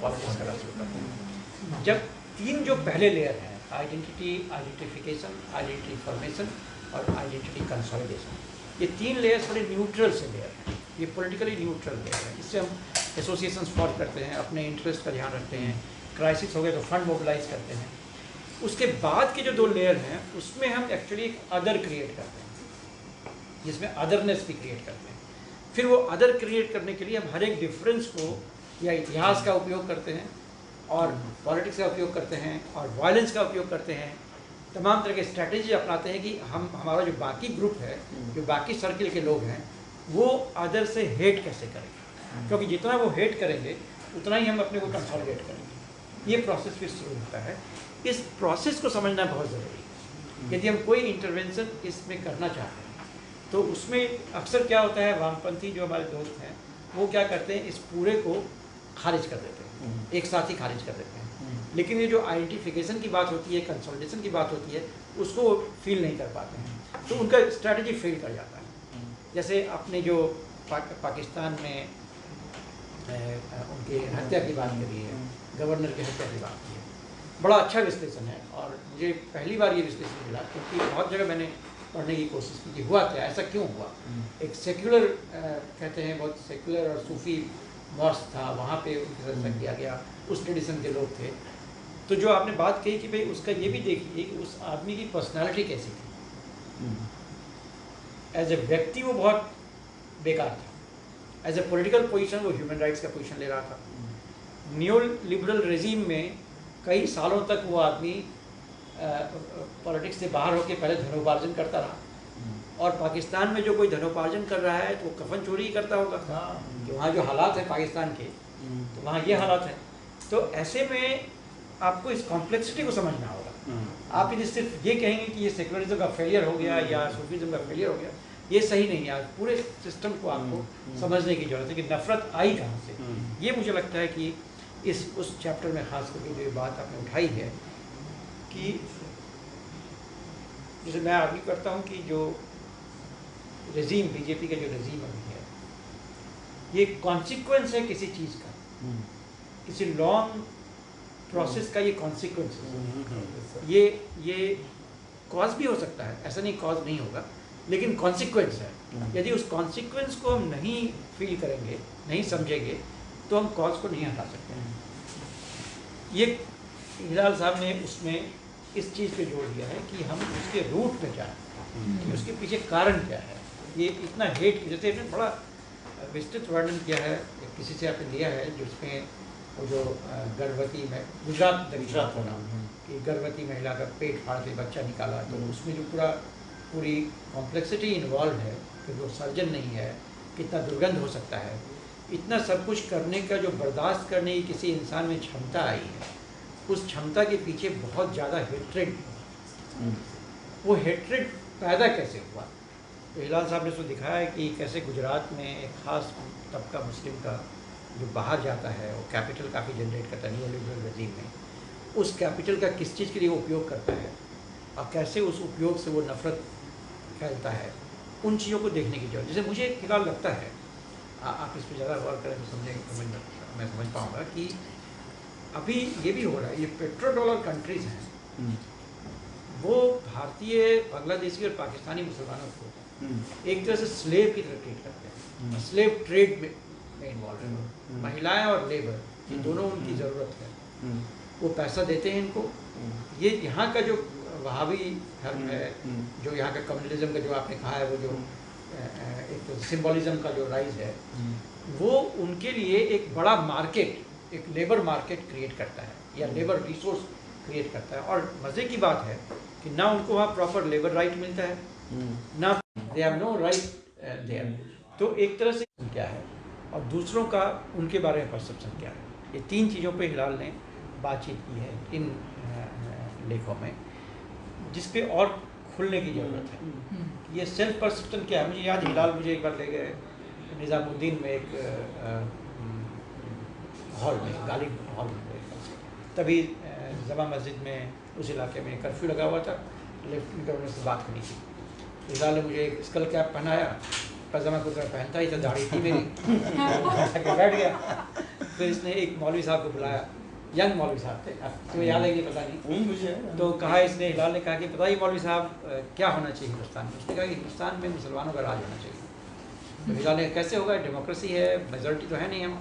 पॉलिटिक्स करना शुरू करते हैं। जब 3 जो पहले लेयर हैं, आइडेंटिफिकेशन, आइडेंटिटी फॉर्मेशन और आइडेंटिटी कंसोलिडेशन, ये 3 लेयर्स बड़े न्यूट्रल से लेयर हैं। ये पॉलिटिकली न्यूट्रल लेयर है। इससे हम एसोसिएशंस फॉर्म करते हैं, अपने इंटरेस्ट का ध्यान रखते हैं, क्राइसिस हो गए तो फंड मोबिलाइज करते हैं। उसके बाद के जो 2 लेयर हैं उसमें हम एक्चुअली एक अदर क्रिएट करते हैं, जिसमें अदरनेस भी क्रिएट करते हैं। फिर वो अदर क्रिएट करने के लिए हम हर एक डिफरेंस को या इतिहास का उपयोग करते हैं, और पॉलिटिक्स का उपयोग करते हैं, और वायलेंस का उपयोग करते हैं, तमाम तरह के स्ट्रैटेजी अपनाते हैं कि हम, हमारा जो बाकी ग्रुप है, जो बाकी सर्किल के लोग हैं, वो अदर से हेट कैसे करेंगे, क्योंकि जितना वो हेट करेंगे उतना ही हम अपने को कंसोलिडेट करेंगे। ये प्रोसेस फिर शुरू होता है। इस प्रोसेस को समझना बहुत ज़रूरी है। यदि हम कोई इंटरवेंशन इसमें करना चाहते हैं तो उसमें अक्सर क्या होता है, वामपंथी जो हमारे दोस्त हैं वो क्या करते हैं, इस पूरे को खारिज कर देते हैं, एक साथ ही खारिज कर देते हैं। लेकिन ये जो आइडेंटिफिकेशन की बात होती है, कंसोलिडेशन की बात होती है, उसको फील नहीं कर पाते हैं, तो उनका स्ट्रैटेजी फेल कर जाता है। जैसे आपने जो पाकिस्तान में उनके हत्या की बात करी है, गवर्नर की हत्या की बात की है, बड़ा अच्छा विश्लेषण है, और मुझे पहली बार ये विश्लेषण मिला, क्योंकि बहुत जगह मैंने पढ़ने की कोशिश की कि हुआ क्या, ऐसा क्यों हुआ। एक सेक्युलर कहते हैं, बहुत सेक्युलर और सूफी मॉस्क था, वहाँ पे उनके साथ रख दिया गया, उस ट्रेडिशन के लोग थे। तो जो आपने बात कही कि भाई उसका ये भी देखिए कि उस आदमी की पर्सनालिटी कैसी थी। एज ए व्यक्ति वो बहुत बेकार था, एज ए पॉलिटिकल पोजीशन वो ह्यूमन राइट्स का पोजीशन ले रहा था। न्यू लिबरल रेजीम में कई सालों तक वो आदमी पॉलिटिक्स से बाहर होकर पहले धनोपार्जन करता रहा, और पाकिस्तान में जो कोई धनोपार्जन कर रहा है तो वो कफन चोरी ही करता होगा। कि वहाँ जो हालात हैं पाकिस्तान के, तो वहाँ ये हालात हैं। तो ऐसे में आपको इस कॉम्प्लेक्सिटी को समझना होगा। आप यदि सिर्फ ये कहेंगे कि ये सेकुलरिज्म का फेलियर हो गया या सूफीज़म का फेलियर हो गया, ये सही नहीं है। पूरे सिस्टम को आपको समझने की जरूरत है कि नफरत आई कहाँ से। ये मुझे लगता है कि उस चैप्टर में खास करके जो ये बात आपने उठाई है कि जैसे मैं आर्ग्यू करता हूँ कि जो रेजीम, बीजेपी का जो रेजीम अभी है, ये कॉन्सिक्वेंस है किसी चीज़ का, किसी लॉन्ग प्रोसेस का ये कॉन्सिक्वेंस है। ये कॉज भी हो सकता है, ऐसा नहीं कॉज नहीं होगा, लेकिन कॉन्सिक्वेंस है। यदि उस कॉन्सिक्वेंस को हम नहीं फील करेंगे, नहीं समझेंगे, तो हम कॉज को नहीं हटा सकते। ये हिलाल साहब ने उसमें इस चीज़ पे जोड़ दिया है कि हम उसके रूट में जाएं, कि उसके पीछे कारण क्या है। ये इतना हेट, जैसे आपने बड़ा विस्तृत वर्णन किया है, किसी से आपने लिया है जिसमें वो जो गर्भवती में गुजरात होना कि गर्भवती महिला का पेट फाड़ के बच्चा निकाला, तो उसमें जो पूरी कॉम्प्लेक्सिटी इन्वॉल्व है कि वो सर्जन नहीं है, कितना दुर्गंध हो सकता है, इतना सब कुछ करने का जो बर्दाश्त करने की किसी इंसान में क्षमता आई है, उस क्षमता के पीछे बहुत ज़्यादा हेट्रेड। वो हेट्रेड पैदा कैसे हुआ? तो हिलाल साहब ने उसको दिखाया है कि कैसे गुजरात में एक ख़ास तबका मुस्लिम का जो बाहर जाता है, वो कैपिटल काफ़ी जनरेट करता है न्यू लिबरल रजीम में, उस कैपिटल का किस चीज़ के लिए उपयोग करता है और कैसे उस उपयोग से वो नफ़रत फैलता है। उन चीज़ों को देखने की जरूरत। जैसे मुझे फिलहाल लगता है, आप इस पर ज़्यादा गौर करें तो मैं समझ पाऊँगा कि अभी ये भी हो रहा है, ये पेट्रो डॉलर कंट्रीज़ हैं, वो भारतीय, बांग्लादेशी और पाकिस्तानी मुसलमानों को एक तरह से स्लेव की तरह ट्रीट करते हैं। स्लेव ट्रेड में इन्वॉल्व है। महिलाएं और लेबर, ये दोनों उनकी ज़रूरत है। वो पैसा देते हैं इनको। ये यहाँ का जो वहाबी धर्म है, जो यहाँ का कम्युनलिज्म का जो आपने कहा है, वो जो एक तो सिम्बॉलिज्म का जो राइज है, वो उनके लिए एक बड़ा मार्केट, एक लेबर मार्केट क्रिएट करता है या लेबर रिसोर्स क्रिएट करता है। और मज़े की बात है कि ना उनको वहाँ प्रॉपर लेबर राइट मिलता है, ना they have no right there. तो एक तरह से क्या है और दूसरों का उनके बारे में परसेप्शन क्या है, ये तीन चीज़ों पे हिलाल ने बातचीत की है इन लेखों में, जिस पे और खुलने की ज़रूरत है। ये सेल्फ परसेप्शन क्या है? मुझे याद, हिलाल मुझे एक बार ले गए निज़ामुद्दीन में एक हॉल में, गालिब हॉल में। तभी जमा मस्जिद में उस इलाके में कर्फ्यू लगा हुआ था, लेफ्टिनेंट गवर्नर से बात करनी थी। हिलाल ने मुझे एक स्कल कैप पहनाया, पैजामा कुर्ता पहनता ही था, दाढ़ी थी मेरी, बैठ गया। फिर इसने एक मौलवी साहब को बुलाया, यंग मौलवी साहब थे, तो याद है कि पता नहीं मुझे, तो कहा इसने, हिलाल ने कहा कि बताइए मौलवी साहब क्या होना चाहिए हिंदुस्तान में? उसने कहा कि हिंदुस्तान में मुसलमानों का राज होना चाहिए। तो हिलाल ने कैसे होगा, डेमोक्रेसी है, मेजॉरिटी तो है नहीं हम।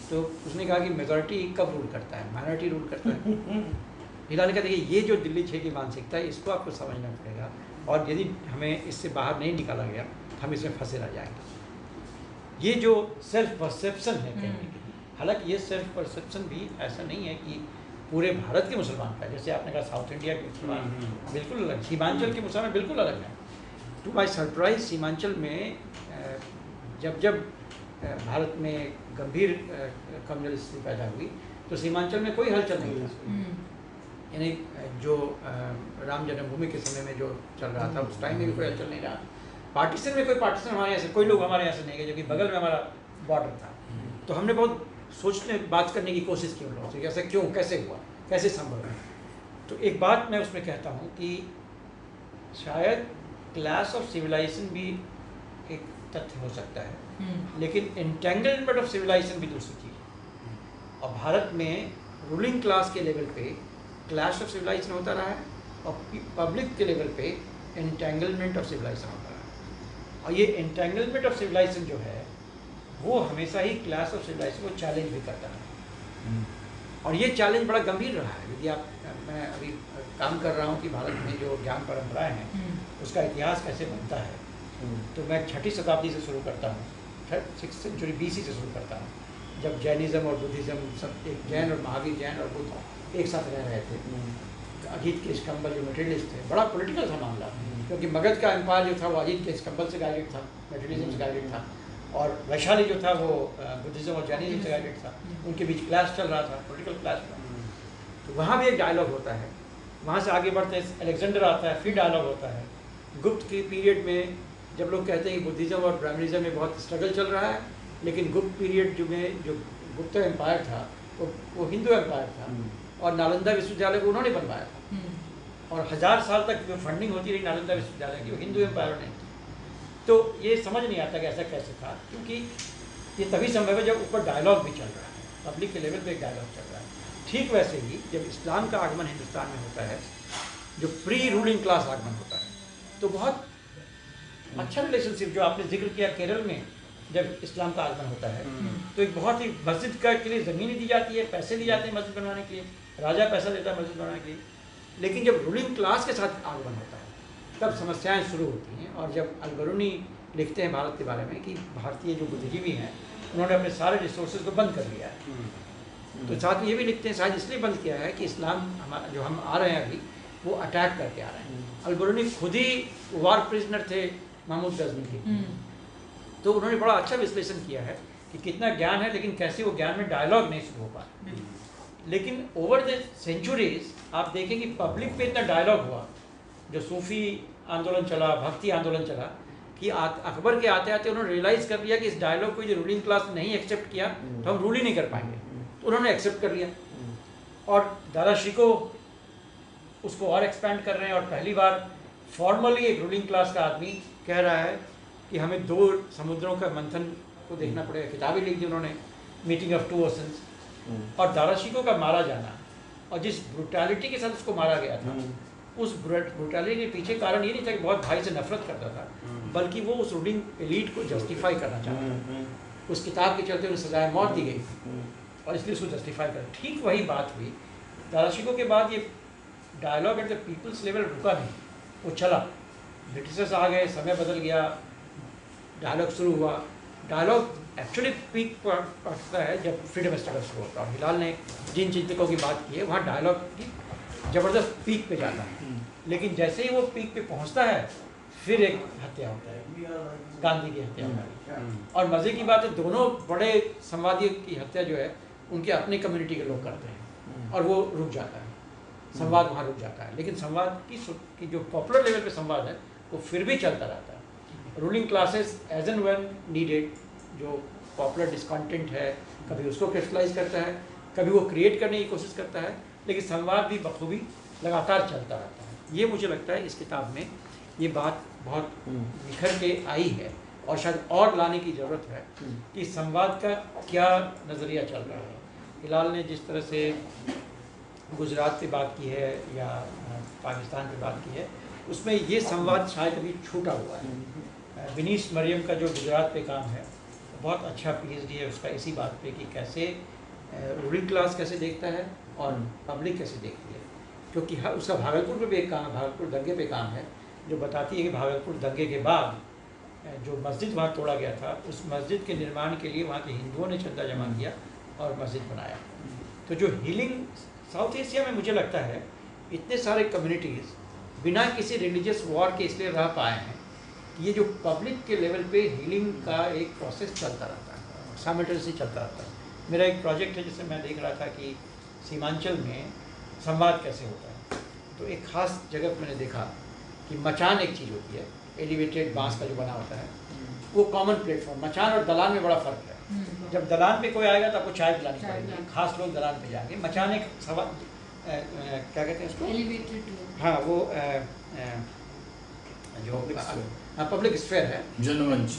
तो उसने कहा कि मेजॉरिटी कब रूल करता है, माइनॉरिटी रूल करता है। हिलाल ने कहा देखिए, ये जो दिल्ली 6 की मानसिकता है, इसको आपको समझना पड़ेगा, और यदि हमें इससे बाहर नहीं निकाला गया हम इसमें फंसे रह जाएंगे। ये जो सेल्फ परसेप्शन है कहने की, हालांकि ये सेल्फ परसेप्शन भी ऐसा नहीं है कि पूरे भारत के मुसलमान का, जैसे आपने कहा साउथ इंडिया के मुसलमान बिल्कुल अलग, सीमांचल के मुसलमान बिल्कुल अलग हैं। टू माई सरप्राइज, सीमांचल में जब भारत में गंभीर कम्युनल स्थिति पैदा हुई तो सीमांचल में कोई हलचल नहीं था। यानी जो राम जन्मभूमि के समय में जो चल रहा था, उस टाइम में भी कोई हलचल नहीं रहा। पार्टीशन में कोई पार्टीशन हमारे यहाँ से, कोई लोग हमारे यहाँ से नहीं गए, जो कि बगल में हमारा बॉर्डर था। तो हमने बहुत सोचने, बात करने की कोशिश की उन लोगों से, ऐसा क्यों, कैसे हुआ, कैसे संभव है। तो एक बात मैं उसमें कहता हूँ कि शायद क्लास ऑफ सिविलाइजेशन भी एक तथ्य हो सकता है, लेकिन एंटेंगलमेंट ऑफ सिविलाइजेशन भी दूसरी चीज़ है। और भारत में रूलिंग क्लास के लेवल पे क्लैश ऑफ सिविलाइजेशन होता रहा है, और पब्लिक के लेवल पे एंटेंगलमेंट ऑफ सिविलाइजेशन होता रहा है। और ये एंटेंगलमेंट ऑफ सिविलाइजेशन जो है, वो हमेशा ही क्लास ऑफ सिविलाइजेशन को चैलेंज भी करता है। और ये चैलेंज बड़ा गंभीर रहा है। यदि आप, मैं अभी काम कर रहा हूँ कि भारत में जो ज्ञान परंपराएं हैं उसका इतिहास कैसे बनता है, तो मैं 6ठी शताब्दी से शुरू करता हूँ, 6th सेंचुरी BC से शुरू करता हूँ, जब जैनिज़्म और बुद्धिज़्म सब एक, जैन और महावीर, जैन और बुद्ध एक साथ रह रहे थे। अजीत के स्कंबल जो मटेरियलिस्ट थे, बड़ा पॉलिटिकल था मामला, क्योंकि मगध का एम्पायर जो था वो अजीत के स्कंबल से गाइडेड था, मेटेरियलिज्म से गाइडेड था, और वैशाली जो था वो बुद्धिज्म और जैनिज्म से गाइडेड था। उनके बीच क्लैश चल रहा था, पॉलिटिकल क्लैश था। तो वहाँ भी एक डायलॉग होता है। वहाँ से आगे बढ़ते हैं, अलेक्जेंडर आता है, फिर डायलॉग होता है। गुप्त के पीरियड में जब लोग कहते हैं कि बुद्धिज़्म और ब्राह्मणिज्म में बहुत स्ट्रगल चल रहा है, लेकिन गुप्त पीरियड जो गुप्त एम्पायर था वो हिंदू एम्पायर था, और नालंदा विश्वविद्यालय को उन्होंने बनवाया था, और 1000 साल तक जो फंडिंग होती रही नालंदा विश्वविद्यालय की वो हिंदू एम्पायर ने। तो ये समझ नहीं आता कि ऐसा कैसे था, क्योंकि ये तभी संभव है जब ऊपर डायलॉग भी चल रहा है, पब्लिक के लेवल पे एक डायलॉग चल रहा है। ठीक वैसे ही जब इस्लाम का आगमन हिंदुस्तान में होता है, जो प्री रूलिंग क्लास आगमन होता है, तो बहुत अच्छा रिलेशनशिप जो आपने जिक्र किया केरल में जब इस्लाम का आगमन होता है, तो एक बहुत ही मस्जिद का के लिए ज़मीन दी जाती है, पैसे दिए जाते हैं मस्जिद बनवाने के लिए, राजा पैसा देता है मस्जिद बनवाने के लिए। लेकिन जब रूलिंग क्लास के साथ आगमन होता है तब समस्याएं शुरू होती हैं। और जब अल-बरूनी लिखते हैं भारत के बारे में कि भारतीय जो बुद्धिजीवी हैं उन्होंने अपने सारे रिसोर्सेज को बंद कर लिया है, तो साथ में ये भी लिखते हैं शायद इसलिए बंद किया है कि इस्लाम जो हम आ रहे हैं अभी वो अटैक करके आ रहे हैं। अल-बरूनी खुद ही वार प्रिजनर थे महमूद गजनी के, तो उन्होंने बड़ा अच्छा विश्लेषण किया है कि कितना ज्ञान है लेकिन कैसे वो ज्ञान में डायलॉग नहीं शुरू हो पाए। लेकिन ओवर द सेंचुरीज आप देखें कि पब्लिक पे इतना डायलॉग हुआ, जो सूफी आंदोलन चला, भक्ति आंदोलन चला, कि अकबर के आते आते उन्होंने रियलाइज़ कर लिया कि इस डायलॉग को जो रूलिंग क्लास नहीं एक्सेप्ट किया तो हम रूल ही नहीं कर पाएंगे, तो उन्होंने एक्सेप्ट कर लिया। और दादा शिको उसको और एक्सपैंड कर रहे हैं, और पहली बार फॉर्मली एक रूलिंग क्लास का आदमी कह रहा है कि हमें 2 समुद्रों का मंथन को देखना पड़ेगा। किताबें लिख दी उन्होंने, मीटिंग ऑफ 2 ओशंस। और दारा शिको का मारा जाना और जिस ब्रुटैलिटी के साथ उसको मारा गया था, उस ब्रुटैलिटी के पीछे कारण ये नहीं था कि बहुत भाई से नफरत करता था, बल्कि वो उस रूलिंग एलीट को जस्टिफाई करना चाहता था। उस किताब के चलते उन्हें सजाए मौत दी गई और इसलिए उसको जस्टिफाई कर। ठीक वही बात हुई दारा शिको के बाद। ये dialogue at the people's level रुका नहीं, वो चला। ब्रिटिशर्स आ गए, समय बदल गया, डायलॉग शुरू हुआ। डायलॉग एक्चुअली पीक पर पहुँचता है जब फ्रीडम स्ट्रगल शुरू होता है। और हिलाल ने जिन चिंतकों की बात की है वहाँ डायलॉग की ज़बरदस्त पीक पे जाता है, लेकिन जैसे ही वो पीक पे पहुँचता है फिर एक हत्या होता है, गांधी की हत्या होता है। और मज़े की बात है दोनों बड़े संवादियों की हत्या जो है उनके अपने कम्युनिटी के लोग करते हैं, और वो रुक जाता है, संवाद वहाँ रुक जाता है। लेकिन संवाद की जो पॉपुलर लेवल पे संवाद है वो फिर भी चलता रहता है। Ruling classes as and when needed, जो पॉपुलर डिस्कंटेंट है कभी उसको क्रिस्टलाइज करता है, कभी वो क्रिएट करने की कोशिश करता है, लेकिन संवाद भी बखूबी लगातार चलता रहता है। ये मुझे लगता है इस किताब में ये बात बहुत निखर के आई है, और शायद और लाने की ज़रूरत है कि संवाद का क्या नज़रिया चल रहा है। हिलाल ने जिस तरह से गुजरात पे बात की है या पाकिस्तान पे बात की है, उसमें ये संवाद शायद अभी छूटा हुआ है। विनीस मरियम का जो गुजरात पे काम है बहुत अच्छा PhD है उसका इसी बात पे कि कैसे रूलिंग क्लास कैसे देखता है और पब्लिक कैसे देखती है। क्योंकि उसका भागलपुर पे भी एक काम है, भागलपुर दंगे पे काम है, जो बताती है कि भागलपुर दंगे के बाद जो मस्जिद वहाँ तोड़ा गया था, उस मस्जिद के निर्माण के लिए वहाँ के हिंदुओं ने चंदा जमा किया और मस्जिद बनाया। तो जो हीलिंग साउथ एशिया में मुझे लगता है इतने सारे कम्युनिटीज़ बिना किसी रिलीजियस वॉर के इसलिए रह पाए हैं कि ये जो पब्लिक के लेवल पे हीलिंग का एक प्रोसेस चलता रहता है, साइमल्टेनियसली चलता रहता है। मेरा एक प्रोजेक्ट है जिससे मैं देख रहा था कि सीमांचल में संवाद कैसे होता है। तो एक ख़ास जगह पर मैंने देखा कि मचान एक चीज़ होती है, एलिवेटेड बांस का जो बना होता है, वो कॉमन प्लेटफॉर्म। मचान और दलान में बड़ा फ़र्क है। जब दलान पे कोई आएगा तो आपको चाय पिलानी पड़ेगी, खास लोग दलान पे जाएंगे। मचान एक क्या कहते हैं उसको, एलिवेटेड, हाँ वो जो पब्लिक स्फेयर है, जनमंच।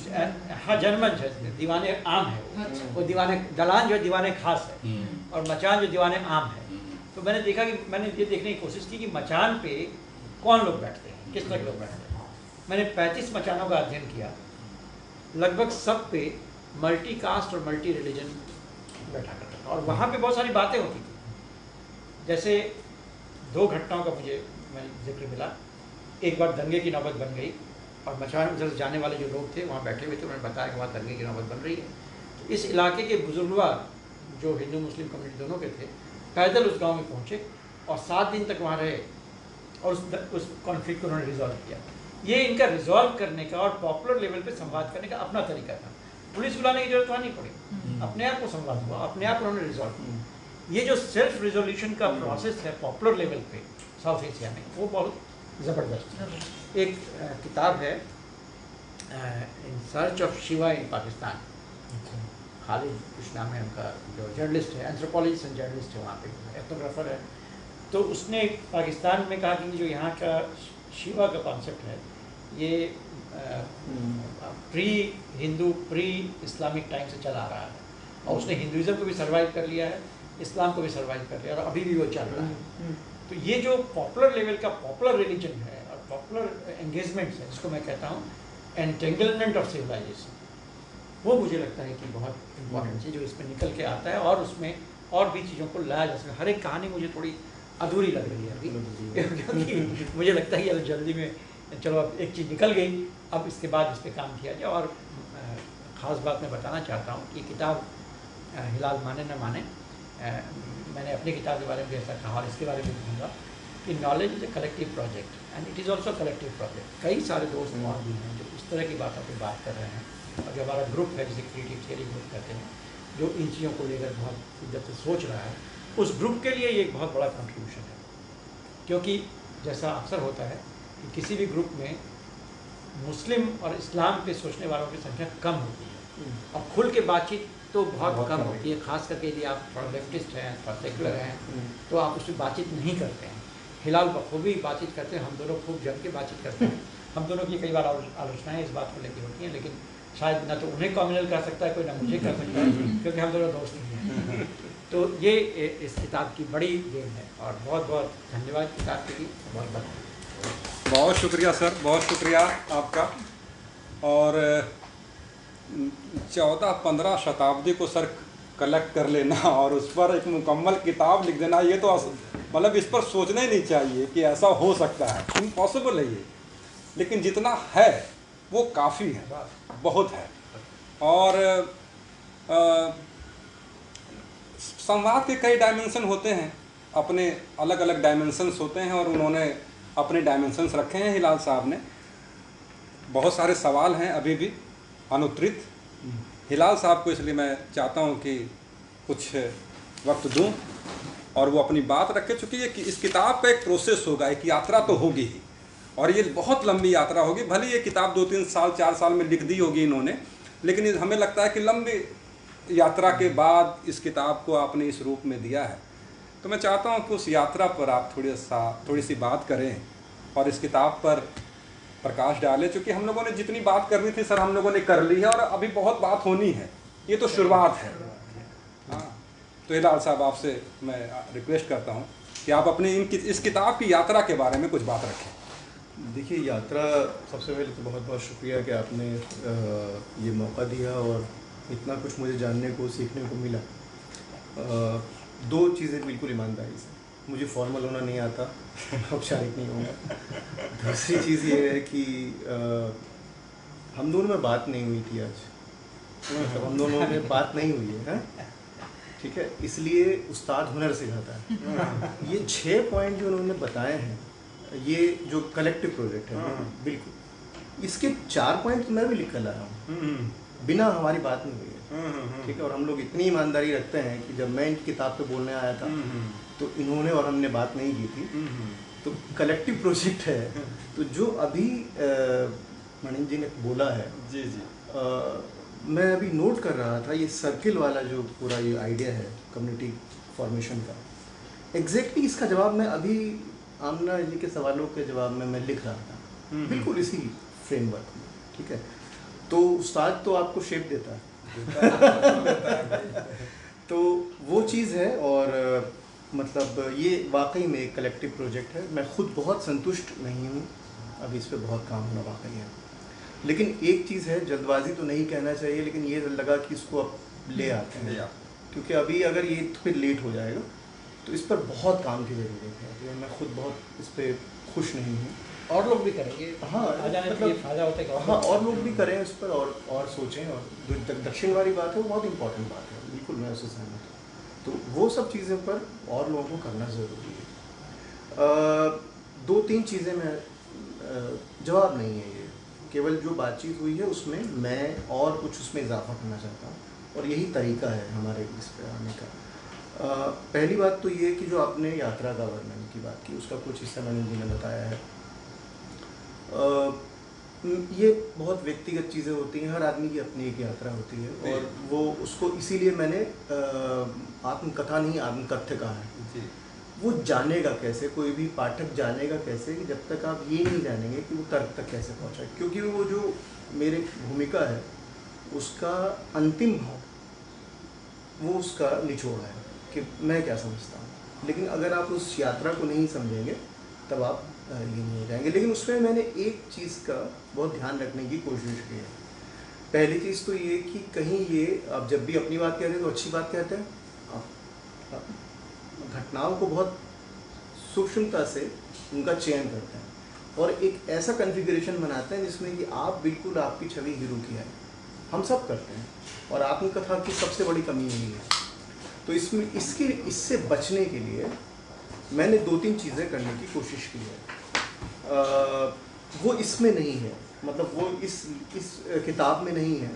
हाँ जनमंच है, दीवाने आम है वो दीवाने। दलान जो है दीवाने खास है, और मचान जो दीवाने आम है। तो मैंने देखा कि मैंने ये देखने की कोशिश की कि मचान पे कौन लोग बैठते हैं, किस तरह के लोग बैठते हैं। मैंने 35 मचानों का अध्ययन किया, लगभग सब पे मल्टी कास्ट और मल्टी रिलीजन बैठा करता था, और वहाँ पे बहुत सारी बातें होती थी। जैसे 2 घटनाओं का मुझे जिक्र मिला। एक बार दंगे की नौबत बन गई और मचान उधर से जाने वाले जो लोग थे वहाँ बैठे हुए थे, उन्होंने बताया कि वहाँ दंगे की नौबत बन रही है। तो इस इलाके के बुजुर्गवा जो हिंदू मुस्लिम कम्युनिटी दोनों के थे, पैदल उस गांव में पहुँचे और 7 दिन तक वहाँ रहे और उस कॉन्फ्लिक्ट को उन्होंने रिजॉल्व किया। ये इनका रिजॉल्व करने का और पॉपुलर लेवल पे संवाद करने का अपना तरीका था। पुलिस बुलाने की जरूरत वहाँ नहीं पड़ी, अपने आप को संवाद हुआ, अपने आप उन्होंने रिजॉल्व किया। ये जो सेल्फ रिजोल्यूशन का प्रोसेस है पॉपुलर लेवल पे साउथ एशिया में, वो बहुत ज़बरदस्त है। एक किताब है इन सर्च ऑफ शिवा इन पाकिस्तान, खालिद कुछ नाम है उनका, जो जर्नलिस्ट है, एंथ्रोपोलॉजिस्ट एंड जर्नलिस्ट है, वहाँ पे एथनोग्राफर है। तो उसने पाकिस्तान में कहा कि जो यहाँ का शिवा का कॉन्सेप्ट है ये pre Hindu pre Islamic time से चला आ रहा है, और उसने हिंदुज़म को भी सर्वाइव कर लिया है, इस्लाम को भी सर्वाइव कर लिया, और अभी भी वो चल रहा है। तो ये जो पॉपुलर लेवल का पॉपुलर रिलीजन है और पॉपुलर एंगेजमेंट्स है, जिसको मैं कहता हूँ एंटेंगलमेंट ऑफ सिविलाइजेशन, वो मुझे लगता है कि बहुत इम्पोर्टेंट है जो इसमें निकल के आता है, और उसमें और भी चीज़ों को लाया जा सकता है। हर एक कहानी मुझे थोड़ी अधूरी लग रही है अभी, क्योंकि मुझे लगता है कि जल्दी में चलो अब एक चीज़ निकल गई, अब इसके बाद इस पर काम किया जाए। और ख़ास बात मैं बताना चाहता हूँ कि किताब हिलाल माने न माने, मैंने अपनी किताब के बारे में भी ऐसा कहा, और इसके बारे में भी कहूँगा कि knowledge is a collective project and it is also collective project. कई सारे दोस्त और भी हैं जो इस तरह की बातों पर बात कर रहे हैं, और जो हमारा ग्रुप है जिसे क्रिएटिव थियरी ग्रुप कहते हैं, जो इन चीज़ों को लेकर बहुत शिद्दत से सोच रहा है, उस ग्रुप के लिए ये एक बहुत बड़ा कंट्रीब्यूशन है। क्योंकि जैसा अक्सर होता है कि किसी भी ग्रुप में मुस्लिम और इस्लाम पे सोचने वालों की संख्या कम होती है, और खुल के बातचीत तो बहुत कम होती है, खास करके यदि आप थोड़ा लेफ्टिस्ट हैं, थोड़ा सेकुलर हैं, तो आप उसमें बातचीत नहीं करते हैं। हिलाल बखूबी बातचीत करते हैं, हम दोनों खूब जम के बातचीत करते हैं। हम दोनों की कई बार आलोचनाएँ इस बात को लेकर होती हैं, लेकिन शायद ना तो उन्हें कॉम्युनल कर सकता है कोई, ना मुझे कर सकता है, क्योंकि हम दोनों दोस्त नहीं हैं। तो ये इस किताब की बड़ी देन है, और बहुत बहुत धन्यवाद किताब के लिए, बहुत बहुत बहुत शुक्रिया सर, बहुत शुक्रिया आपका। और 14-15 शताब्दी को सर कलेक्ट कर लेना और उस पर एक मुकम्मल किताब लिख देना, ये तो मतलब इस पर सोचना ही नहीं चाहिए कि ऐसा हो सकता है, इम्पॉसिबल है ये। लेकिन जितना है वो काफ़ी है, बहुत है। और संवाद के कई डायमेंशन होते हैं, अपने अलग अलग डायमेंशंस होते हैं, और उन्होंने अपने डायमेंशंस रखे हैं हिलाल साहब ने। बहुत सारे सवाल हैं अभी भी अनुत्तरित हिलाल साहब को, इसलिए मैं चाहता हूं कि कुछ वक्त दूं और वो अपनी बात रखे, चूँकि ये इस किताब का एक प्रोसेस होगा, एक यात्रा तो होगी ही, और ये बहुत लंबी यात्रा होगी। भले ये किताब 2-3 साल 4 साल में लिख दी होगी इन्होंने, लेकिन हमें लगता है कि लंबी यात्रा के बाद इस किताब को आपने इस रूप में दिया है। तो मैं चाहता हूं कि उस यात्रा पर आप थोड़ी सी बात करें और इस किताब पर प्रकाश डालें, क्योंकि हम लोगों ने जितनी बात करनी थी सर हम लोगों ने कर ली है, और अभी बहुत बात होनी है, ये तो शुरुआत है। हाँ, तो हिलाल साहब आपसे मैं रिक्वेस्ट करता हूं कि आप अपनी इस किताब की यात्रा के बारे में कुछ बात रखें। देखिए, यात्रा, सबसे पहले तो बहुत बहुत शुक्रिया कि आपने ये मौका दिया और इतना कुछ मुझे जानने को सीखने को मिला। 2 चीज़ें बिल्कुल ईमानदारी से, मुझे फॉर्मल होना नहीं आता, औपचारिक नहीं होगा। दूसरी चीज़ ये है कि हम दोनों में बात नहीं हुई थी आज, मतलब हम दोनों में बात नहीं हुई है, ठीक है। इसलिए उस्ताद हुनर सिखाता है। ये 6 पॉइंट जो उन्होंने बताए हैं, ये जो कलेक्टिव प्रोजेक्ट है, बिल्कुल इसके 4 पॉइंट मैं भी लिख कर लाया हूँ, बिना हमारी बात नहीं हुई है, ठीक है। और हम लोग इतनी ईमानदारी रखते हैं कि जब मैं इनकी किताब पे बोलने आया था तो इन्होंने और हमने बात नहीं की थी। तो कलेक्टिव प्रोजेक्ट है, तो जो अभी मणि जी ने बोला है, जी जी, मैं अभी नोट कर रहा था, ये सर्किल वाला जो पूरा ये आइडिया है कम्युनिटी फॉर्मेशन का, एग्जैक्टली इसका जवाब मैं अभी आमना जी के सवालों के जवाब में मैं लिख रहा था, बिल्कुल इसी फ्रेमवर्क में, ठीक है। तो उस्ताद तो आपको शेप देता है तो वो चीज़ है, और मतलब ये वाकई में एक कलेक्टिव प्रोजेक्ट है। मैं खुद बहुत संतुष्ट नहीं हूँ, अभी इस पे बहुत काम होना बाकी है। लेकिन एक चीज़ है, जल्दबाजी तो नहीं कहना चाहिए, लेकिन ये लगा कि इसको अब ले आते हैं, क्योंकि अभी अगर ये फिर लेट हो जाएगा तो इस पर बहुत काम की ज़रूरत है। मैं खुद बहुत इस पर खुश नहीं हूँ। और लोग भी करेंगे, हाँ, मतलब फ़ायदा होता है कि हाँ, और लोग भी करें इस पर, और सोचें। और जो दक्षिण वाली बात है वो बहुत इंपॉर्टेंट बात है, बिल्कुल मैं उससे सहमत हूँ। तो वो सब चीज़ें पर और लोगों को करना ज़रूरी है। 2-3 चीज़ें मैं जवाब नहीं है। ये केवल जो बातचीत हुई है उसमें मैं और कुछ उसमें इजाफा करना चाहता हूँ, और यही तरीका है हमारे इस पे आने का। पहली बात तो ये कि जो आपने यात्रा का वर्णन की बात की, उसका कुछ हिस्सा मैंने जी ने बताया है। ये बहुत व्यक्तिगत चीज़ें होती हैं, हर आदमी की अपनी एक यात्रा होती है, और वो उसको इसीलिए मैंने आत्मकथा नहीं आत्मकथ्य कहा है। वो जानेगा कैसे, कोई भी पाठक जानेगा कैसे कि जब तक आप ये नहीं जानेंगे कि वो तर्क तक कैसे पहुँचा, क्योंकि वो जो मेरी भूमिका है उसका अंतिम भाव वो उसका निचोड़ है कि मैं क्या समझता हूँ। लेकिन अगर आप उस यात्रा को नहीं समझेंगे तब आप ये नहीं हो जाएंगे। लेकिन उसमें मैंने एक चीज़ का बहुत ध्यान रखने की कोशिश की है। पहली चीज़ तो ये कि कहीं ये आप जब भी अपनी बात कहते हैं तो अच्छी बात कहते हैं, आप घटनाओं को बहुत सूक्ष्मता से उनका चयन करते हैं और एक ऐसा कॉन्फ़िगरेशन बनाते हैं जिसमें कि आप बिल्कुल आपकी छवि हीरो की है। हम सब करते हैं, और आत्मकथा की सबसे बड़ी कमी यही है। तो इसमें इससे बचने के लिए मैंने 2-3 चीज़ें करने की कोशिश की है। वो इसमें नहीं है, मतलब वो इस किताब में नहीं है।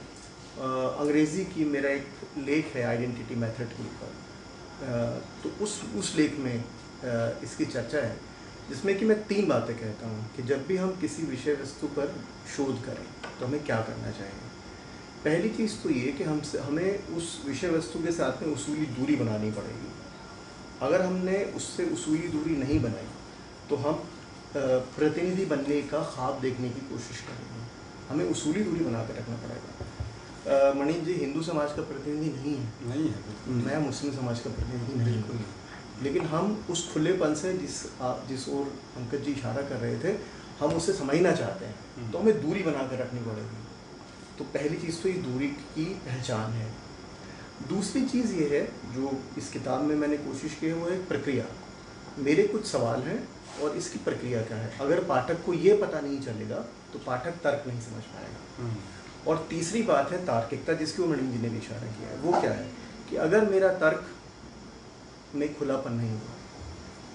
अंग्रेज़ी की मेरा एक लेख है आइडेंटिटी मेथड के ऊपर, तो उस लेख में इसकी चर्चा है, जिसमें कि मैं 3 बातें कहता हूँ कि जब भी हम किसी विषय वस्तु पर शोध करें तो हमें क्या करना चाहिए। पहली चीज़ तो ये कि हमें उस विषय वस्तु के साथ में उसूली दूरी बनानी पड़ेगी। अगर हमने उससे उसूली दूरी नहीं बनाई तो हम प्रतिनिधि बनने का ख्वाब देखने की कोशिश करेंगे। हमें उसूली दूरी बना कर रखना पड़ेगा। मणि जी हिंदू समाज का प्रतिनिधि नहीं है, मैं मुस्लिम समाज का प्रतिनिधि नहीं हूँ, लेकिन हम उस खुलेपन से जिस ओर अंकित जी इशारा कर रहे थे, हम उससे समझना चाहते हैं, तो हमें दूरी बना कर रखनी पड़ेगी। तो पहली चीज़ तो ये दूरी की पहचान है। दूसरी चीज़ ये है जो इस किताब में मैंने कोशिश की है, वो है प्रक्रिया। मेरे कुछ सवाल हैं और इसकी प्रक्रिया क्या है। अगर पाठक को ये पता नहीं चलेगा तो पाठक तर्क नहीं समझ पाएगा। और तीसरी बात है तार्किकता, जिसकी मणि जी ने भी इशारा किया है। वो क्या है कि अगर मेरा तर्क में खुलापन नहीं हुआ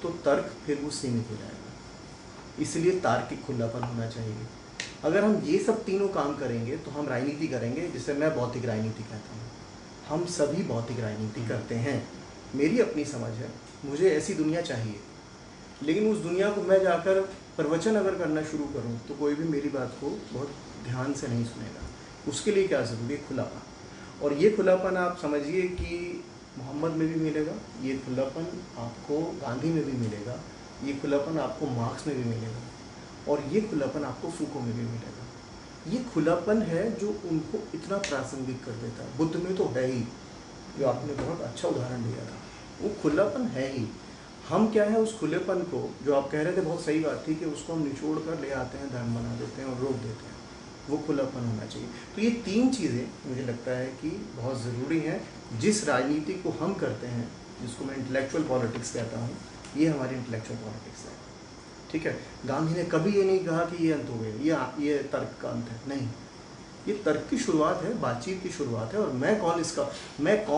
तो तर्क फिर वो सीमित हो जाएगा। इसलिए तार्किक खुलापन होना चाहिए। अगर हम ये सब तीनों काम करेंगे तो हम राजनीति करेंगे, जिसे मैं भौतिक राजनीति कहता हूँ। हम सभी भौतिक राजनीति करते हैं। मेरी अपनी समझ है, मुझे ऐसी दुनिया चाहिए, लेकिन उस दुनिया को मैं जाकर प्रवचन अगर करना शुरू करूं तो कोई भी मेरी बात को बहुत ध्यान से नहीं सुनेगा। उसके लिए क्या ज़रूरी है? खुलापन। और ये खुलापन आप समझिए कि मोहम्मद में भी मिलेगा, ये खुलापन आपको गांधी में भी मिलेगा, ये खुलापन आपको मार्क्स में भी मिलेगा, और ये खुलापन आपको फूको में भी मिलेगा। ये खुलापन है जो उनको इतना प्रासंगिक कर देता है। बुद्ध में तो है ही, जो आपने बहुत अच्छा उदाहरण दिया था, वो खुलापन है ही। हम क्या है उस खुलेपन को, जो आप कह रहे थे बहुत सही बात थी, कि उसको हम निचोड़ कर ले आते हैं, धर्म बना देते हैं और रोक देते हैं। वो खुलापन होना चाहिए। तो ये 3 चीज़ें मुझे लगता है कि बहुत ज़रूरी हैं। जिस राजनीति को हम करते हैं, जिसको मैं इंटेलेक्चुअल पॉलिटिक्स कहता हूँ, ये हमारी इंटेलेक्चुअल पॉलिटिक्स है। ठीक है, गांधी ने कभी ये नहीं कहा कि ये अंत हो गया, ये तर्क का अंत है। नहीं, ये तर्क की शुरुआत है, बातचीत की शुरुआत है। और मैं कौन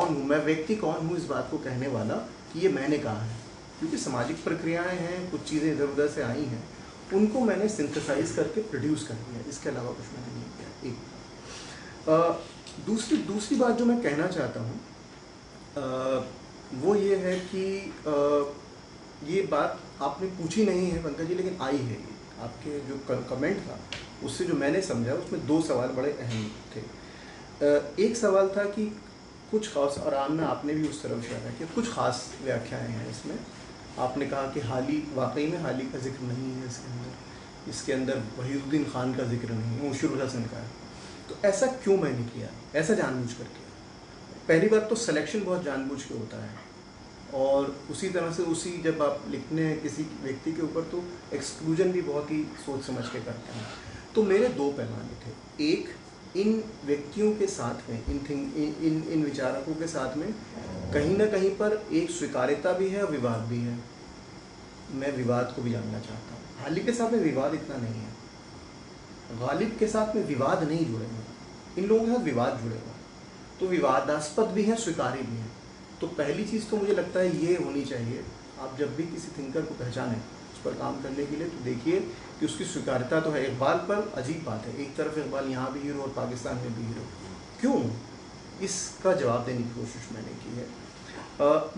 हूँ, मैं व्यक्ति कौन हूँ इस बात को कहने वाला कि ये मैंने कहा है। क्योंकि सामाजिक प्रक्रियाएं हैं, कुछ चीज़ें इधर उधर से आई हैं, उनको मैंने सिंथेसाइज करके प्रोड्यूस कर दिया। इसके अलावा कुछ मैंने नहीं किया। एक दूसरी बात जो मैं कहना चाहता हूँ वो ये है कि ये बात आपने पूछी नहीं है पंकज जी, लेकिन आई है। ये आपके जो कमेंट था उससे जो मैंने समझा, उसमें 2 सवाल बड़े अहम थे। एक सवाल था कि कुछ खास, और आमना आपने भी उस तरफ इशारा किया, कुछ खास व्याख्याएं हैं इसमें। आपने कहा कि हाली, वाकई में हाली का जिक्र नहीं है इसके अंदर वहीदुद्दीन खान का जिक्र नहीं है, मुशीरुल हसन का है। तो ऐसा क्यों मैंने किया? ऐसा जानबूझ कर किया। पहली बात तो सिलेक्शन बहुत जानबूझ के होता है, और उसी तरह से जब आप लिखने हैं किसी व्यक्ति के ऊपर, तो एक्सक्लूजन भी बहुत ही सोच समझ के करते हैं। तो मेरे 2 पैमाने थे। एक, इन व्यक्तियों के साथ में, इन विचारकों के साथ में कहीं ना कहीं पर एक स्वीकार्यता भी है और विवाद भी है। मैं विवाद को भी जानना चाहता हूँ। हाली के साथ में विवाद इतना नहीं है, गालिब के साथ में विवाद नहीं जुड़े हुए, इन लोगों के साथ विवाद जुड़े हुए, तो विवादास्पद भी हैं, स्वीकार्य भी हैं। तो पहली चीज़ तो मुझे लगता है ये होनी चाहिए, आप जब भी किसी थिंकर को पहचानें, उस पर काम करने के लिए, तो देखिए कि उसकी स्वीकार्यता तो है। इकबाल पर अजीब बात है, एक तरफ इकबाल यहाँ भी हीरो और पाकिस्तान में भी हीरो, क्यों? इसका जवाब देने की कोशिश मैंने की है।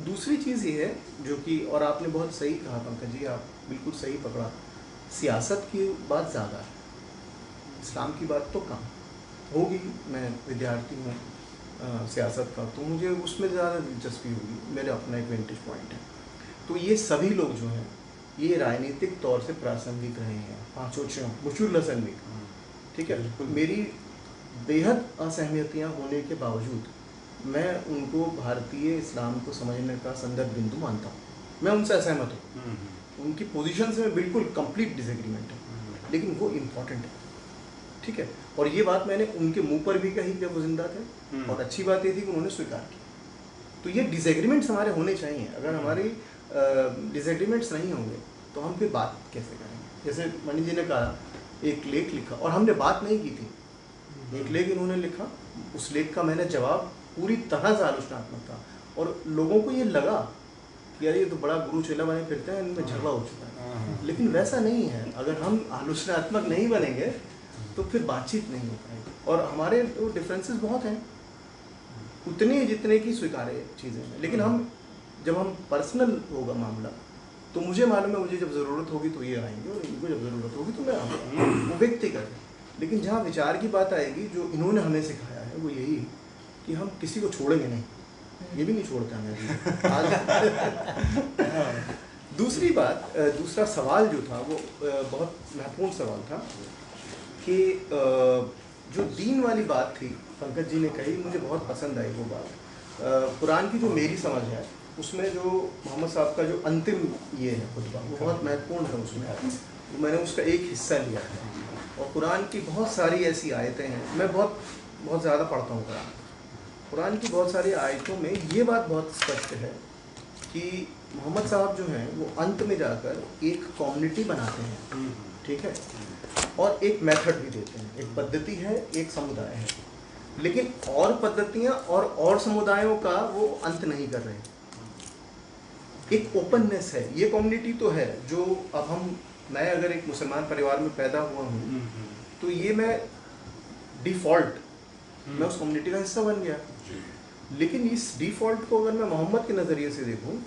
दूसरी चीज़ ये है जो कि, और आपने बहुत सही कहा पंकज जी, आप बिल्कुल सही पकड़ा, सियासत की बात ज़्यादा है, इस्लाम की बात तो कम होगी। मैं विद्यार्थी हूँ सियासत का, तो मुझे उसमें ज़्यादा दिलचस्पी होगी, मेरा अपना एक वेंटेज पॉइंट है। तो ये सभी लोग जो हैं ये राजनीतिक तौर से प्रासंगिक रहे हैं, पाँचों छः मुशुर हसन भी, ठीक है। मेरी बेहद असहमतियाँ होने के बावजूद मैं उनको भारतीय इस्लाम को समझने का संदर्भ बिंदु मानता हूँ, मैं उनसे असहमत हूँ, उनकी पोजीशन से मैं बिल्कुल कंप्लीट डिसएग्रीमेंट है, लेकिन वो इम्पोर्टेंट है, ठीक है। और ये बात मैंने उनके मुंह पर भी कही जब वो जिंदा थे, और अच्छी बात ये थी कि उन्होंने स्वीकार की। तो ये डिसएग्रीमेंट्स हमारे होने चाहिए, अगर हमारी डिसएग्रीमेंट्स नहीं होंगे तो हम फिर बात कैसे करेंगे। जैसे मणि जी ने कहा एक लेख लिखा और हमने बात नहीं की थी, एक लेख इन्होंने लिखा, उस लेख का मैंने जवाब पूरी तरह से आलोचनात्मक था, और लोगों को ये लगा कि यार ये तो बड़ा गुरु चेला बने फिरते हैं, इनमें झगड़ा हो चुका है, लेकिन वैसा नहीं है। अगर हम आलोचनात्मक नहीं बनेंगे तो फिर बातचीत नहीं हो पाएगी, और हमारे तो डिफरेंसेस बहुत हैं, उतने जितने की स्वीकार्य चीज़ें हैं, लेकिन हम जब हम पर्सनल होगा मामला तो मुझे मालूम है, मुझे जब ज़रूरत होगी तो ये आएंगे, और इनको जब ज़रूरत होगी तो मैं आऊँगा, वो व्यक्तिगत है। लेकिन जहाँ विचार की बात आएगी, जो इन्होंने हमें सिखाया है वो यही कि हम किसी को छोड़ेंगे नहीं, ये भी नहीं छोड़ते हमें आज। दूसरी बात, दूसरा सवाल जो था वो बहुत महत्वपूर्ण सवाल था कि जो दीन वाली बात थी पंकज जी ने कही, मुझे बहुत पसंद आई वो बात। कुरान की जो मेरी समझ है उसमें जो मोहम्मद साहब का जो अंतिम ये है खुतबा, वो बहुत महत्वपूर्ण है उसमें, मैंने उसका एक हिस्सा लिया है। और कुरान की बहुत सारी ऐसी आयतें हैं, मैं बहुत ज़्यादा पढ़ता हूँ कुरान की बहुत सारी आयतों में ये बात बहुत स्पष्ट है कि मोहम्मद साहब जो हैं वो अंत में जाकर एक कम्युनिटी बनाते हैं, ठीक है, और एक मेथड भी देते हैं, एक पद्धति है, एक समुदाय है, लेकिन और पद्धतियाँ और समुदायों का वो अंत नहीं कर रहे। एक ओपननेस है, ये कम्युनिटी तो है जो अब मैं अगर एक मुसलमान परिवार में पैदा हुआ हूँ तो ये मैं डिफ़ॉल्ट मैं उस कम्युनिटी का हिस्सा बन गया, लेकिन इस डिफ़ॉल्ट को अगर मैं मोहम्मद के नज़रिए से देखूँ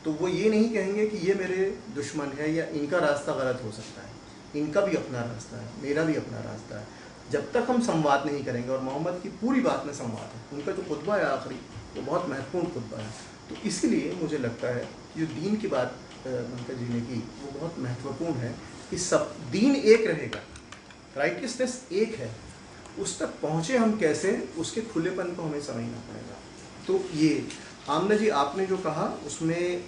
तो वो ये नहीं कहेंगे कि ये मेरे दुश्मन है या इनका रास्ता गलत हो सकता है, इनका भी अपना रास्ता है, मेरा भी अपना रास्ता है। जब तक हम संवाद नहीं करेंगे, और मोहम्मद की पूरी बात में संवाद है, उनका जो खुतबा है आखिरी वो बहुत महत्वपूर्ण खुतबा है। तो इसीलिए मुझे लगता है कि जो दीन की बात पंकज जी ने की वो बहुत महत्वपूर्ण है कि सब दीन एक रहेगा, राइटियसनेस एक है, उस तक पहुँचे हम कैसे, उसके खुलेपन को हमें समझना पड़ेगा। तो ये आमना जी आपने जो कहा उसमें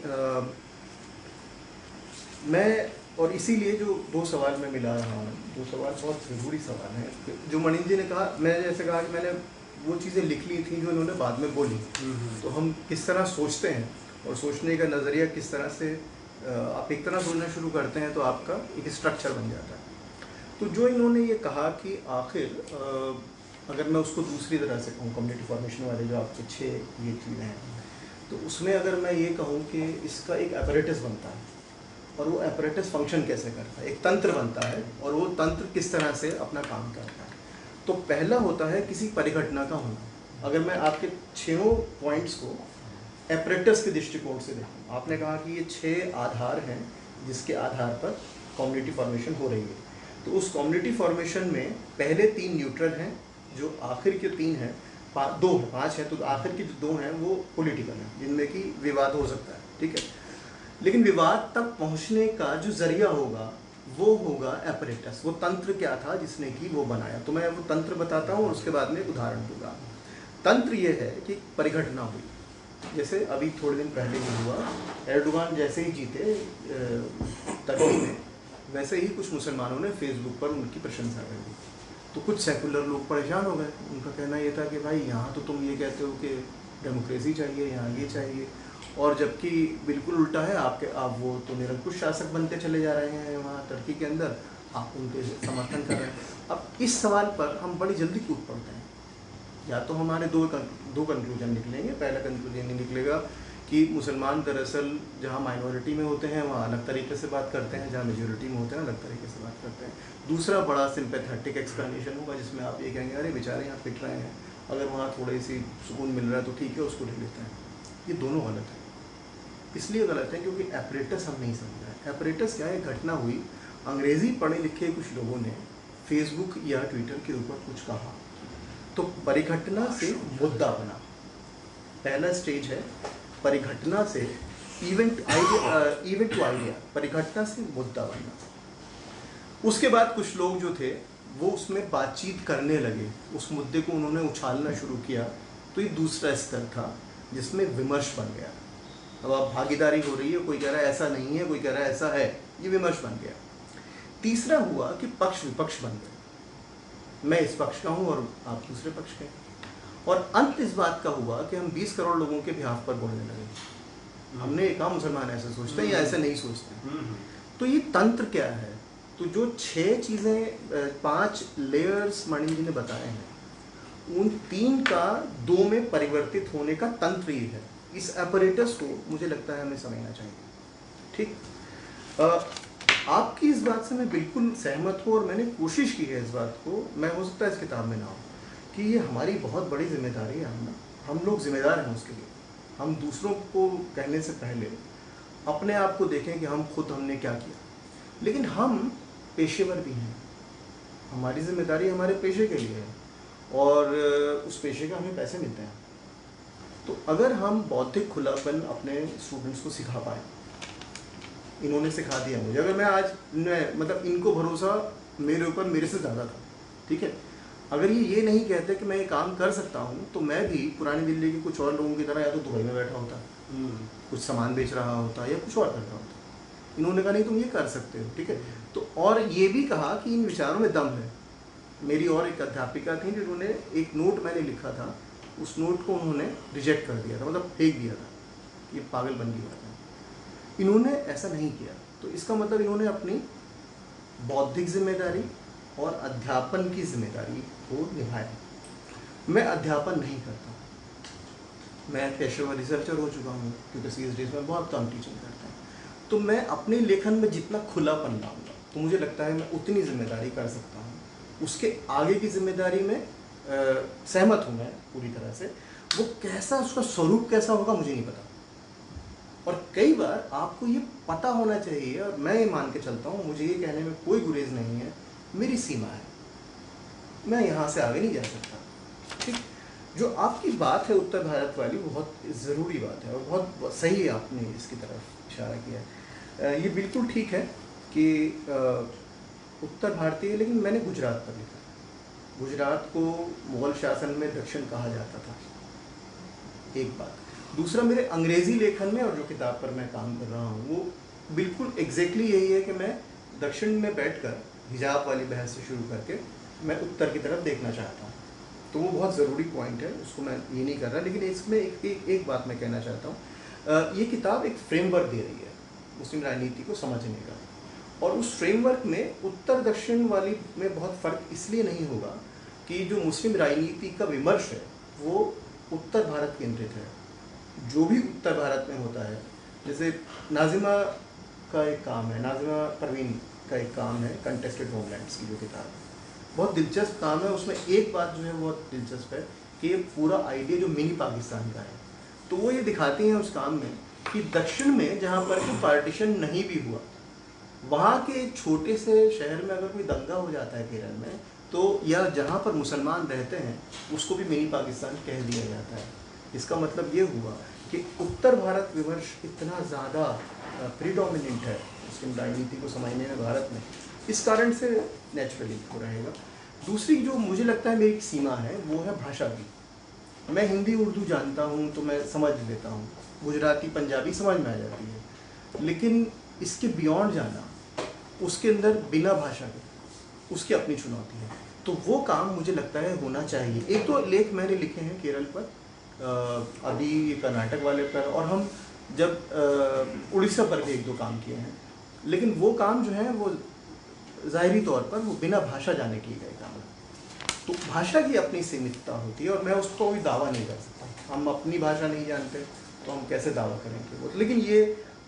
मैं, और इसीलिए जो दो सवाल मैं मिला रहा हूँ, दो सवाल बहुत ज़रूरी सवाल हैं। जो मणि जी ने कहा, मैंने जैसे कहा कि मैंने वो चीज़ें लिख ली थी जो उन्होंने बाद में बोली, तो हम किस तरह सोचते हैं और सोचने का नज़रिया किस तरह से, आप एक तरह सोचना शुरू करते हैं तो आपका एक स्ट्रक्चर बन जाता है। तो जो इन्होंने ये कहा कि आखिर अगर मैं उसको दूसरी तरह से कहूँ, कम्युनिटी फॉर्मेशन वाले जो आपके 6 ये चीज़ें हैं, तो उसमें अगर मैं ये कहूँ कि इसका एक एपरेटस बनता है, और वो एपरेटस फंक्शन कैसे करता है, एक तंत्र बनता है, और वो तंत्र किस तरह से अपना काम करता है। तो पहला होता है किसी परिघटना का होना। अगर मैं आपके 6 पॉइंट्स को एपरेटस के दृष्टिकोण से देखूँ, आपने कहा कि ये 6 आधार हैं जिसके आधार पर कम्युनिटी फॉर्मेशन हो रही है। तो उस कम्युनिटी फॉर्मेशन में पहले 3 न्यूट्रल हैं, जो आखिर के 3 हैं, 2 हैं, 5 हैं, तो आखिर के जो 2 हैं वो पॉलिटिकल हैं, जिनमें कि विवाद हो सकता है, ठीक है। लेकिन विवाद तक पहुंचने का जो जरिया होगा वो होगा एपरेटस, वो तंत्र क्या था जिसने कि वो बनाया। तो मैं वो तंत्र बताता हूँ और उसके बाद में एक उदाहरण दूंगा। तंत्र ये है कि परिघटना हुई, जैसे अभी थोड़े दिन पहले ही हुआ, एर्दोगान जैसे ही जीते टर्की में, वैसे ही कुछ मुसलमानों ने फेसबुक पर उनकी प्रशंसा कर दी। तो कुछ सेकुलर लोग परेशान हो गए, उनका कहना ये था कि भाई यहाँ तो तुम ये कहते हो कि डेमोक्रेसी चाहिए, यहाँ ये चाहिए, और जबकि बिल्कुल उल्टा है, आप वो तो निरंकुश शासक बनते चले जा रहे हैं वहाँ टर्की के अंदर, आप उनके समर्थन कर रहे हैं। अब इस सवाल पर हम बड़ी जल्दी कूद पड़ते हैं, या तो हमारे दो कंक्लूजन निकलेंगे। पहला कंक्लूजन ये निकलेगा कि मुसलमान दरअसल जहाँ माइनॉरिटी में होते हैं वहाँ अलग तरीके से बात करते हैं, जहाँ मेजोरिटी में होते हैं अलग तरीके से बात करते हैं। दूसरा बड़ा सिंपैथेटिक एक्सप्लेनेशन होगा जिसमें आप ये कहेंगे अरे बेचारे यहाँ पिट रहे हैं, अगर वहाँ थोड़ी सी सुकून मिल रहा है तो ठीक है उसको ले लेते हैं। ये दोनों गलत है। इसलिए गलत है क्योंकि एपरेटस हम नहीं समझ रहे हैं। एपरेटस क्या है, घटना हुई, अंग्रेज़ी पढ़े लिखे कुछ लोगों ने फेसबुक या ट्विटर के ऊपर कुछ कहा तो परिघटना से मुद्दा बना। पहला स्टेज है परिघटना से इवेंट टू आइडिया, परिघटना से मुद्दा बनना। उसके बाद कुछ लोग जो थे वो उसमें बातचीत करने लगे, उस मुद्दे को उन्होंने उछालना शुरू किया, तो ये दूसरा स्तर था जिसमें विमर्श बन गया। अब आप भागीदारी हो रही है, कोई कह रहा है ऐसा नहीं है, कोई कह रहा है ऐसा है, ये विमर्श बन गया। तीसरा हुआ कि पक्ष विपक्ष बन गए, मैं इस पक्ष का हूँ और आप दूसरे पक्ष के। और अंत इस बात का हुआ कि हम 20 करोड़ लोगों के बिहाफ पर बोलने लगे। हमने कहा मुसलमान ऐसे सोचते हैं या ऐसे नहीं सोचते। तो ये तंत्र क्या है? तो जो 6 चीज़ें 5 लेयर्स मणि जी ने बताए हैं, उन 3 का 2 में परिवर्तित होने का तंत्र ये है। इस एपरेटस को मुझे लगता है हमें समझना चाहिए। ठीक, आपकी इस बात से मैं बिल्कुल सहमत हूँ और मैंने कोशिश की है इस बात को, मैं हो सकता है इस किताब में ना हो, कि ये हमारी बहुत बड़ी जिम्मेदारी है। हम लोग जिम्मेदार हैं उसके लिए। हम दूसरों को कहने से पहले अपने आप को देखें कि हमने क्या किया। लेकिन हम पेशेवर भी हैं, हमारी जिम्मेदारी हमारे पेशे के लिए है और उस पेशे का हमें पैसे मिलते हैं। तो अगर हम बौद्धिक खुलापन अपने स्टूडेंट्स को सिखा पाए, इन्होंने सिखा दिया मुझे, अगर मैं आज मतलब इनको भरोसा मेरे ऊपर मेरे से ज़्यादा था, ठीक है, अगर ये नहीं कहते कि मैं ये काम कर सकता हूँ तो मैं भी पुरानी दिल्ली के कुछ और लोगों की तरह या तो दुबई में बैठा होता, कुछ सामान बेच रहा होता या कुछ और कर रहा होता। इन्होंने कहा नहीं तुम ये कर सकते हो, ठीक है। तो और ये भी कहा कि इन विचारों में दम है। मेरी और एक अध्यापिका थी जिन्होंने एक नोट मैंने लिखा था, उस नोट को उन्होंने रिजेक्ट कर दिया था, मतलब फेंक दिया था, ये पागलपन की बात है। इन्होंने ऐसा नहीं किया, तो इसका मतलब इन्होंने अपनी बौद्धिक जिम्मेदारी और अध्यापन की जिम्मेदारी को निभाया। मैं अध्यापन नहीं करता, मैं पेशेवर रिसर्चर हो चुका हूँ क्योंकि CSDs में बहुत कम टीचिंग करते हैं। तो मैं अपने लेखन में जितना खुलापन लाऊंगा तो मुझे लगता है मैं उतनी जिम्मेदारी कर सकता हूँ। उसके आगे की जिम्मेदारी में सहमत हूँ मैं पूरी तरह से। वो कैसा, उसका स्वरूप कैसा होगा मुझे नहीं पता, और कई बार आपको ये पता होना चाहिए। और मैं ये मान के चलता हूँ, मुझे ये कहने में कोई गुरेज नहीं है, मेरी सीमा है, मैं यहाँ से आगे नहीं जा सकता। ठीक, जो आपकी बात है उत्तर भारत वाली, बहुत ज़रूरी बात है और बहुत सही आपने इसकी तरफ इशारा किया है। ये बिल्कुल ठीक है कि उत्तर भारतीय, लेकिन मैंने गुजरात पर लिखा। गुजरात को मुग़ल शासन में दक्षिण कहा जाता था, एक बात। दूसरा, मेरे अंग्रेज़ी लेखन में और जो किताब पर मैं काम कर रहा हूँ वो बिल्कुल एग्जैक्टली यही है कि मैं दक्षिण में बैठकर हिजाब वाली बहस से शुरू करके मैं उत्तर की तरफ देखना चाहता हूँ। तो वो बहुत ज़रूरी पॉइंट है, उसको मैं ये नहीं कर रहा। लेकिन इसमें एक बात मैं कहना चाहता हूँ, ये किताब एक फ्रेमवर्क दे रही है मुस्लिम राजनीति को समझने का, और उस फ्रेमवर्क में उत्तर दक्षिण वाली में बहुत फ़र्क इसलिए नहीं होगा कि जो मुस्लिम राजनीति का विमर्श है वो उत्तर भारत केंद्रित है। जो भी उत्तर भारत में होता है, जैसे नाजिमा का एक काम है, नाजिमा परवीन का एक काम है कंटेस्टेड होमलैंड्स की जो किताब है, बहुत दिलचस्प काम है। उसमें एक बात जो है बहुत दिलचस्प है कि ये पूरा आइडिया जो मिनी पाकिस्तान का है, तो वो ये दिखाती हैं उस काम में कि दक्षिण में जहाँ पर कोई पार्टीशन नहीं भी हुआ, वहाँ के छोटे से शहर में अगर कोई दंगा हो जाता है केरल में, तो या जहाँ पर मुसलमान रहते हैं उसको भी मिनी पाकिस्तान कह दिया जाता है। इसका मतलब ये हुआ कि उत्तर भारत विमर्श इतना ज़्यादा प्रीडोमिनेंट है मुस्लिम राजनीति को समझने में भारत में, इस कारण से नेचुरली हो रहेगा। दूसरी जो मुझे लगता है मेरी सीमा है वो है भाषा की। मैं हिंदी उर्दू जानता हूँ तो मैं समझ लेता हूँ, गुजराती पंजाबी समझ में आ जाती है, लेकिन इसके बियॉन्ड जाना, उसके अंदर बिना भाषा के, उसकी अपनी चुनौती है। तो वो काम मुझे लगता है होना चाहिए। एक दो लेख मैंने लिखे हैं केरल पर, अभी कर्नाटक वाले पर, और हम जब उड़ीसा पर भी एक दो काम किए हैं, लेकिन वो काम जो है वो ज़ाहिरी तौर पर वो बिना भाषा जाने किए गए काम है। तो भाषा की अपनी सीमितता होती है और मैं उसको कोई दावा नहीं कर सकता। हम अपनी भाषा नहीं जानते तो हम कैसे दावा करेंगे वो। लेकिन ये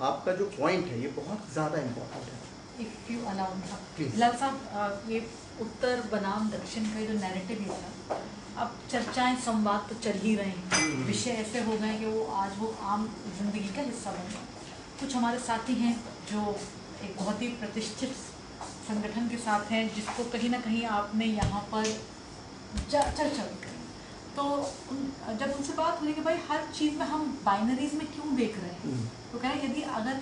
आपका जो पॉइंट है ये बहुत ज़्यादा इम्पोर्टेंट है। If you allow me Please. लाल साहब, ये उत्तर बनाम दक्षिण का जो नैरेटिव है था, अब चर्चाएं संवाद तो चल ही रहे हैं, विषय ऐसे हो गए कि वो आज वो आम जिंदगी का हिस्सा बन गए। कुछ हमारे साथी हैं जो एक बहुत ही प्रतिष्ठित संगठन के साथ हैं, जिसको कहीं ना कहीं आपने यहाँ पर चर्चा भी करी, तो जब उनसे बात हुई कि भाई हर चीज़ में हम बाइनरीज में क्यों देख रहे हैं, तो कह रहे यदि अगर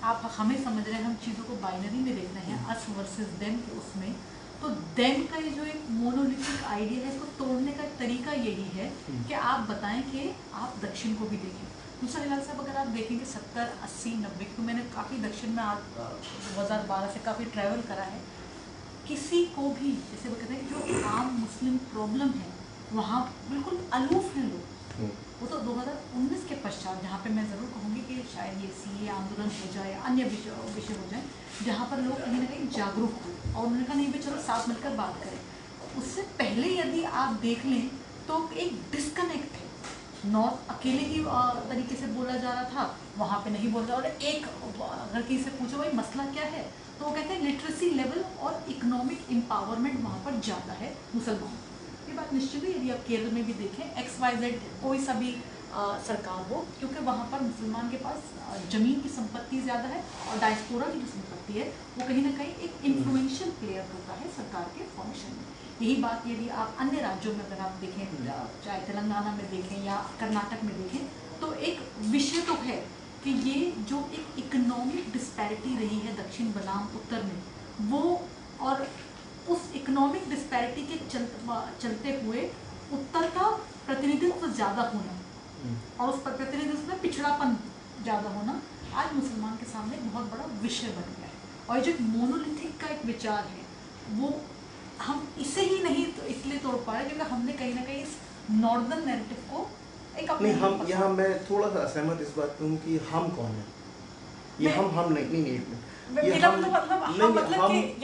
आप हमें समझ रहे हैं, हम चीज़ों को बाइनरी में देख रहे हैं, अस वर्सेस देम के उसमें, तो देम का ये जो एक मोनोलिथिक आइडिया है, इसको तोड़ने का तरीका यही है कि आप बताएं कि आप दक्षिण को भी देखें। दूसरा हिलाल साहब, अगर आप देखेंगे 70, 80, 90, तो मैंने काफ़ी दक्षिण में 2012 से काफ़ी ट्रैवल करा है, किसी को भी जैसे वो कहते हैं जो आम मुस्लिम प्रॉब्लम है वहाँ बिल्कुल अलूफ हैं लोग। वो तो 2019 के पश्चात, जहाँ पे मैं ज़रूर कहूँगी कि शायद ये सीए आंदोलन हो जाए, अन्य विषय हो जाए, जहाँ पर लोग कहीं ना कहीं जागरूक हो और उन्होंने कहा नहीं भाई चलो साथ मिलकर बात करें। उससे पहले यदि आप देख लें तो एक डिस्कनेक्ट है, नॉर्थ अकेले ही तरीके से बोला जा रहा था, वहाँ पे नहीं बोल रहा। और एक अगर किसी से पूछो भाई मसला क्या है, तो वो कहते हैं लिटरेसी लेवल और इकोनॉमिक एम्पावरमेंट वहाँ पर ज़्यादा है मुसलमानों। ये बात निश्चित है, यदि आप केरल में भी देखें, XYZ कोई सा भी सरकार हो, क्योंकि वहाँ पर मुसलमान के पास ज़मीन की संपत्ति ज़्यादा है और डायस्पोरा की जो संपत्ति है वो कहीं ना कहीं एक इन्फ्लुएंशियल प्लेयर होता है सरकार के फॉर्मेशन में। यही बात यदि आप अन्य राज्यों में अगर आप देखें, चाहे तेलंगाना में देखें या कर्नाटक में देखें, तो एक विषय तो है कि ये जो एक इकोनॉमिक डिस्पैरिटी रही है दक्षिण बनाम उत्तर में, वो और उस इकोनॉमिक डिस्पैरिटी के चलते हुए उत्तर का प्रतिनिधित्व ज़्यादा होना और उस प्रतिनिधित्व में पिछड़ापन ज़्यादा होना आज मुसलमान के सामने बहुत बड़ा विषय बन गया है। और जो मोनोलिथिक का एक विचार है, वो हम इसे ही नहीं तो इसलिए तोड़ पा रहे क्योंकि हमने कहीं ना कहीं इस नॉर्दर्न नैरेटिव को एक अपने हम यहाँ मैं थोड़ा सा असहमत इस बात पे हूँ कि हम कौन है, ये हम नहीं ये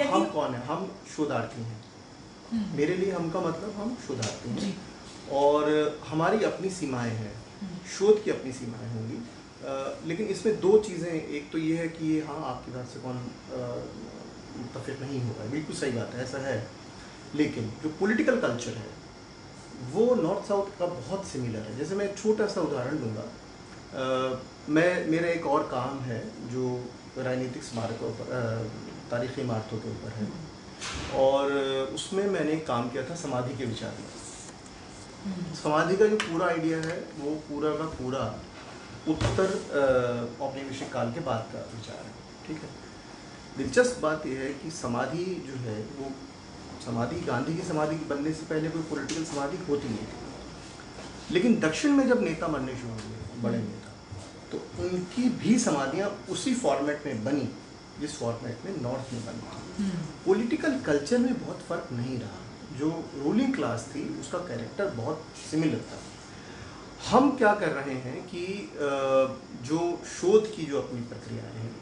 हम कौन है, हम शोधार्थी हैं। मेरे लिए हम का मतलब हम शोधार्थी हैं और हमारी अपनी सीमाएं हैं, शोध की अपनी सीमाएं होंगी। लेकिन इसमें दो चीज़ें, एक तो ये है कि हाँ आपकी बात से कौन मुत्तफिक नहीं होगा, बिल्कुल सही बात है, ऐसा है। लेकिन जो पॉलिटिकल कल्चर है वो नॉर्थ साउथ का बहुत सिमिलर है। जैसे मैं एक छोटा सा उदाहरण दूंगा, मेरा एक और काम है जो राजनीतिक स्मारकों पर, तारीख़ी इमारतों के ऊपर है, और उसमें मैंने एक काम किया था समाधि के विचार में। समाधि का जो पूरा आइडिया है वो पूरा का पूरा उत्तर औपनिवेशिक काल के बाद का विचार है, ठीक है। दिलचस्प बात यह है कि समाधि जो है वो समाधि, गांधी की समाधि बनने से पहले कोई पॉलिटिकल समाधि होती नहीं थी। लेकिन दक्षिण में जब नेता मरने शुरू हुए, बड़े नेता, तो उनकी भी समाधियाँ उसी फॉर्मेट में बनी जिस फॉर्मेट में नॉर्थ में बनी। पॉलिटिकल कल्चर में बहुत फ़र्क नहीं रहा, जो रूलिंग क्लास थी उसका कैरेक्टर बहुत सिमिलर था। हम क्या कर रहे हैं कि जो शोध की जो अपनी प्रक्रियाएं हैं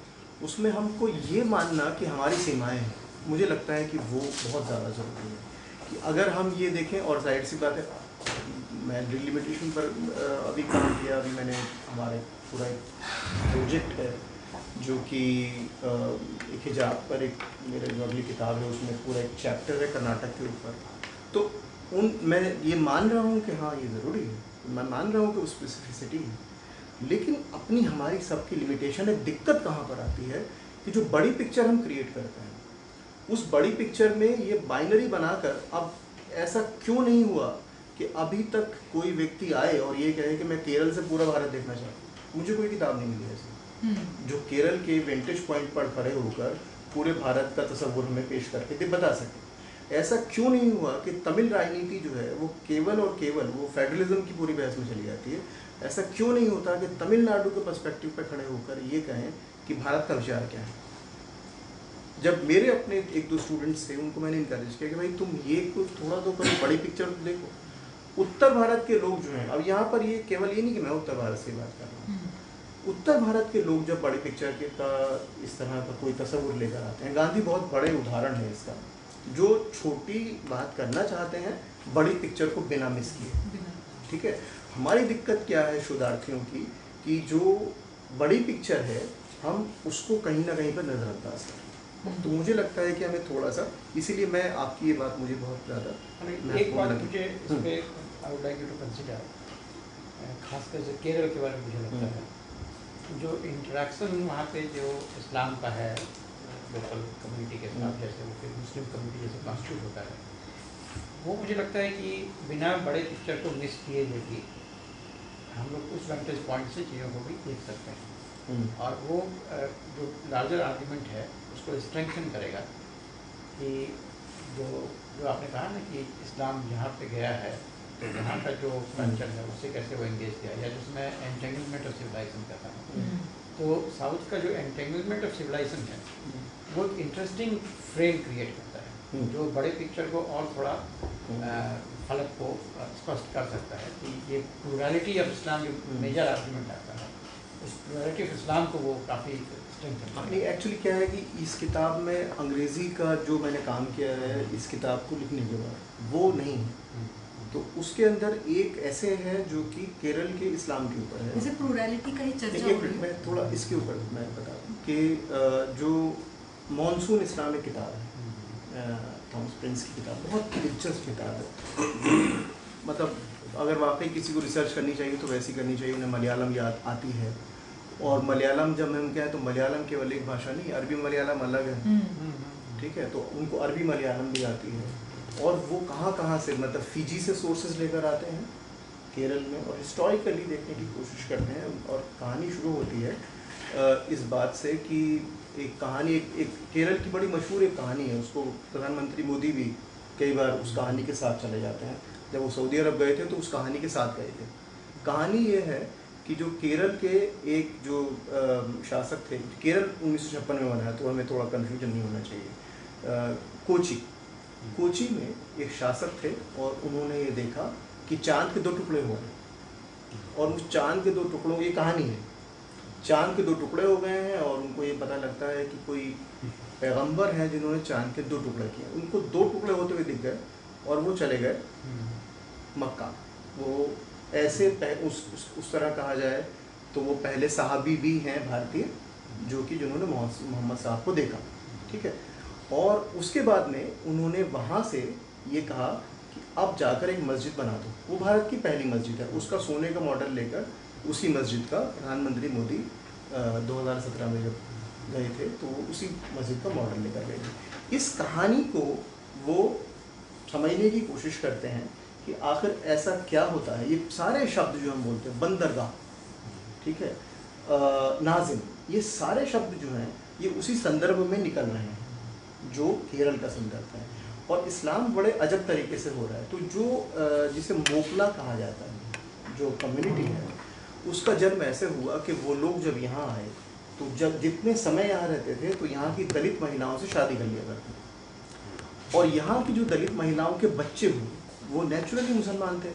उसमें हमको ये मानना कि हमारी सीमाएं हैं, मुझे लगता है कि वो बहुत ज़्यादा ज़रूरी है। कि अगर हम ये देखें, और जाहिर सी बात है मैं डिलिमिटेशन पर अभी काम किया, अभी मैंने हमारे पूरा एक प्रोजेक्ट है जो कि एक हिजाब पर, एक मेरे जो अगली किताब है उसमें पूरा एक चैप्टर है कर्नाटक के ऊपर। तो मैं ये मान रहा हूँ कि हाँ ये ज़रूरी है, मैं मान रहा हूँ कि वो स्पेसिफिसिटी है, लेकिन अपनी हमारी सबकी लिमिटेशन है। दिक्कत कहाँ पर आती है कि जो बड़ी पिक्चर हम क्रिएट करते हैं उस बड़ी पिक्चर में ये बाइनरी बनाकर, अब ऐसा क्यों नहीं हुआ कि अभी तक कोई व्यक्ति आए और ये कहे कि मैं केरल से पूरा भारत देखना चाहता हूँ। मुझे कोई किताब नहीं मिली ऐसी जो केरल के वेंटेज पॉइंट पर खड़े होकर पूरे भारत का तस्वुर हमें पेश करके बता सके। ऐसा क्यों नहीं हुआ कि तमिल राजनीति जो है वो केवल और केवल वो फेडरलिज्म की पूरी बहस में चली जाती है। ऐसा क्यों नहीं होता कि तमिलनाडु के पर्सपेक्टिव पर खड़े होकर ये कहें कि भारत का विचार क्या है। जब मेरे अपने एक दो स्टूडेंट्स थे उनको मैंने इनकरेज किया कि भाई तुम ये कुछ थोड़ा तो करो, बड़ी पिक्चर तो देखो। उत्तर भारत के लोग जो हैं, अब यहाँ पर ये केवल ये नहीं कि मैं उत्तर भारत से बात कर रहा हूँ, उत्तर भारत के लोग जब बड़ी पिक्चर के का इस तरह का कोई तस्वुर लेकर आते हैं, गांधी बहुत बड़े उदाहरण है इसका, जो छोटी बात करना चाहते हैं बड़ी पिक्चर को बिना मिस किए, ठीक है। हमारी दिक्कत क्या है शोधार्थियों की कि जो बड़ी पिक्चर है हम उसको कहीं ना कहीं पर नज़रअंदाज करें। तो मुझे लगता है कि हमें थोड़ा सा, इसीलिए मैं आपकी ये बात मुझे बहुत ज़्यादा एक बात मुझे इस पे I would like you to consider, खासकर से केरल के बारे में मुझे लगता है जो इंटरेक्शन वहाँ पे जो इस्लाम का है लोकल कम्युनिटी के साथ, जैसे वो फिर मुस्लिम कम्युनिटी जैसे कॉन्स्टिट्यूट होता है, वो मुझे लगता है कि बिना बड़े पिक्चर को मिस किए भी हम लोग उस वेंटेज पॉइंट से चीज़ों को भी देख सकते हैं। और वो जो लार्जर आर्गुमेंट है उसको स्ट्रेंथन करेगा कि जो जो आपने कहा ना कि इस्लाम जहाँ पे गया है तो वहाँ का जो कल्चर है उससे कैसे वो एंगेज किया, या जिसमें एंटेंगलमेंट ऑफ सिविलाइजेशन कहता है, तो साउथ का जो एंटेंगलमेंट ऑफ सिविलाइजेशन है वो एक इंटरेस्टिंग फ्रेम क्रिएट करता है जो बड़े पिक्चर को और थोड़ा फलक को स्पष्ट कर सकता है कि ये प्लुरैलिटी ऑफ इस्लाम जो मेजर आर्गुमेंट आता है, उस प्लुरैलिटी ऑफ इस्लाम को वो काफ़ी स्ट्रेंथन। एक्चुअली क्या है कि इस किताब में अंग्रेज़ी का जो मैंने काम किया है इस किताब को लिखने के बाद वो नहीं है, तो उसके अंदर एक ऐसे है जो कि केरल के इस्लाम के ऊपर है, जैसे प्लुरैलिटी का ही चर्चा हो रही है। मैं थोड़ा इसके ऊपर मैं बता दूं कि जो मॉनसून इस्लामिक किताब है थॉमस प्रिंस की किताब, बहुत दिलचस्प किताब है। मतलब अगर वाकई किसी को रिसर्च करनी चाहिए तो वैसी करनी चाहिए, उन्हें मलयालम याद आती है, और मलयालम जब हम कहें तो मलयालम केवल एक भाषा नहीं, अरबी मलयालम अलग है, ठीक है, तो उनको अरबी मलयालम भी आती है, और वो कहाँ से मतलब फिजी से सोर्सेज लेकर आते हैं केरल में और हिस्टोरिकली देखने की कोशिश करते हैं। और कहानी शुरू होती है इस बात से कि एक कहानी एक केरल की बड़ी मशहूर एक कहानी है, उसको प्रधानमंत्री मोदी भी कई बार उस कहानी के साथ चले जाते हैं। जब वो सऊदी अरब गए थे तो उस कहानी के साथ गए थे। कहानी ये है कि जो केरल के एक जो शासक थे, केरल 1956 में बना है तो हमें थोड़ा कन्फ्यूजन नहीं होना चाहिए, कोची में एक शासक थे और उन्होंने ये देखा कि चांद के 2 टुकड़े हो गए, और उस चांद के 2 टुकड़ों, ये कहानी है, चांद के 2 टुकड़े हो गए हैं और उनको ये पता लगता है कि कोई पैगंबर हैं जिन्होंने चांद के 2 टुकड़े किए। उनको 2 टुकड़े होते हुए दिख गए और वो चले गए मक्का। वो ऐसे उस तरह कहा जाए तो वो पहले सहाबी भी हैं भारतीय जो कि जिन्होंने मोहम्मद साहब को देखा, ठीक है। और उसके बाद में उन्होंने वहाँ से ये कहा कि अब जाकर एक मस्जिद बना दो। वो भारत की पहली मस्जिद है, उसका सोने का मॉडल लेकर उसी मस्जिद का प्रधानमंत्री मोदी 2017 में जब गए थे तो वो उसी मस्जिद का मॉडल लेकर गए थे। इस कहानी को वो समझने की कोशिश करते हैं कि आखिर ऐसा क्या होता है। ये सारे शब्द जो हम बोलते हैं, बंदरगाह, ठीक है, नाजिम, ये सारे शब्द जो हैं ये उसी संदर्भ में निकल रहे हैं जो केरल का संदर्भ है। और इस्लाम बड़े अजब तरीके से हो रहा है। तो जो जिसे मोकला कहा जाता है, जो कम्युनिटी है, उसका जन्म ऐसे हुआ कि वो लोग जब यहाँ आए तो जब जितने समय यहाँ रहते थे तो यहाँ की दलित महिलाओं से शादी कर लिया करते थे, और यहाँ की जो दलित महिलाओं के बच्चे हुए वो नेचुरली मुसलमान थे,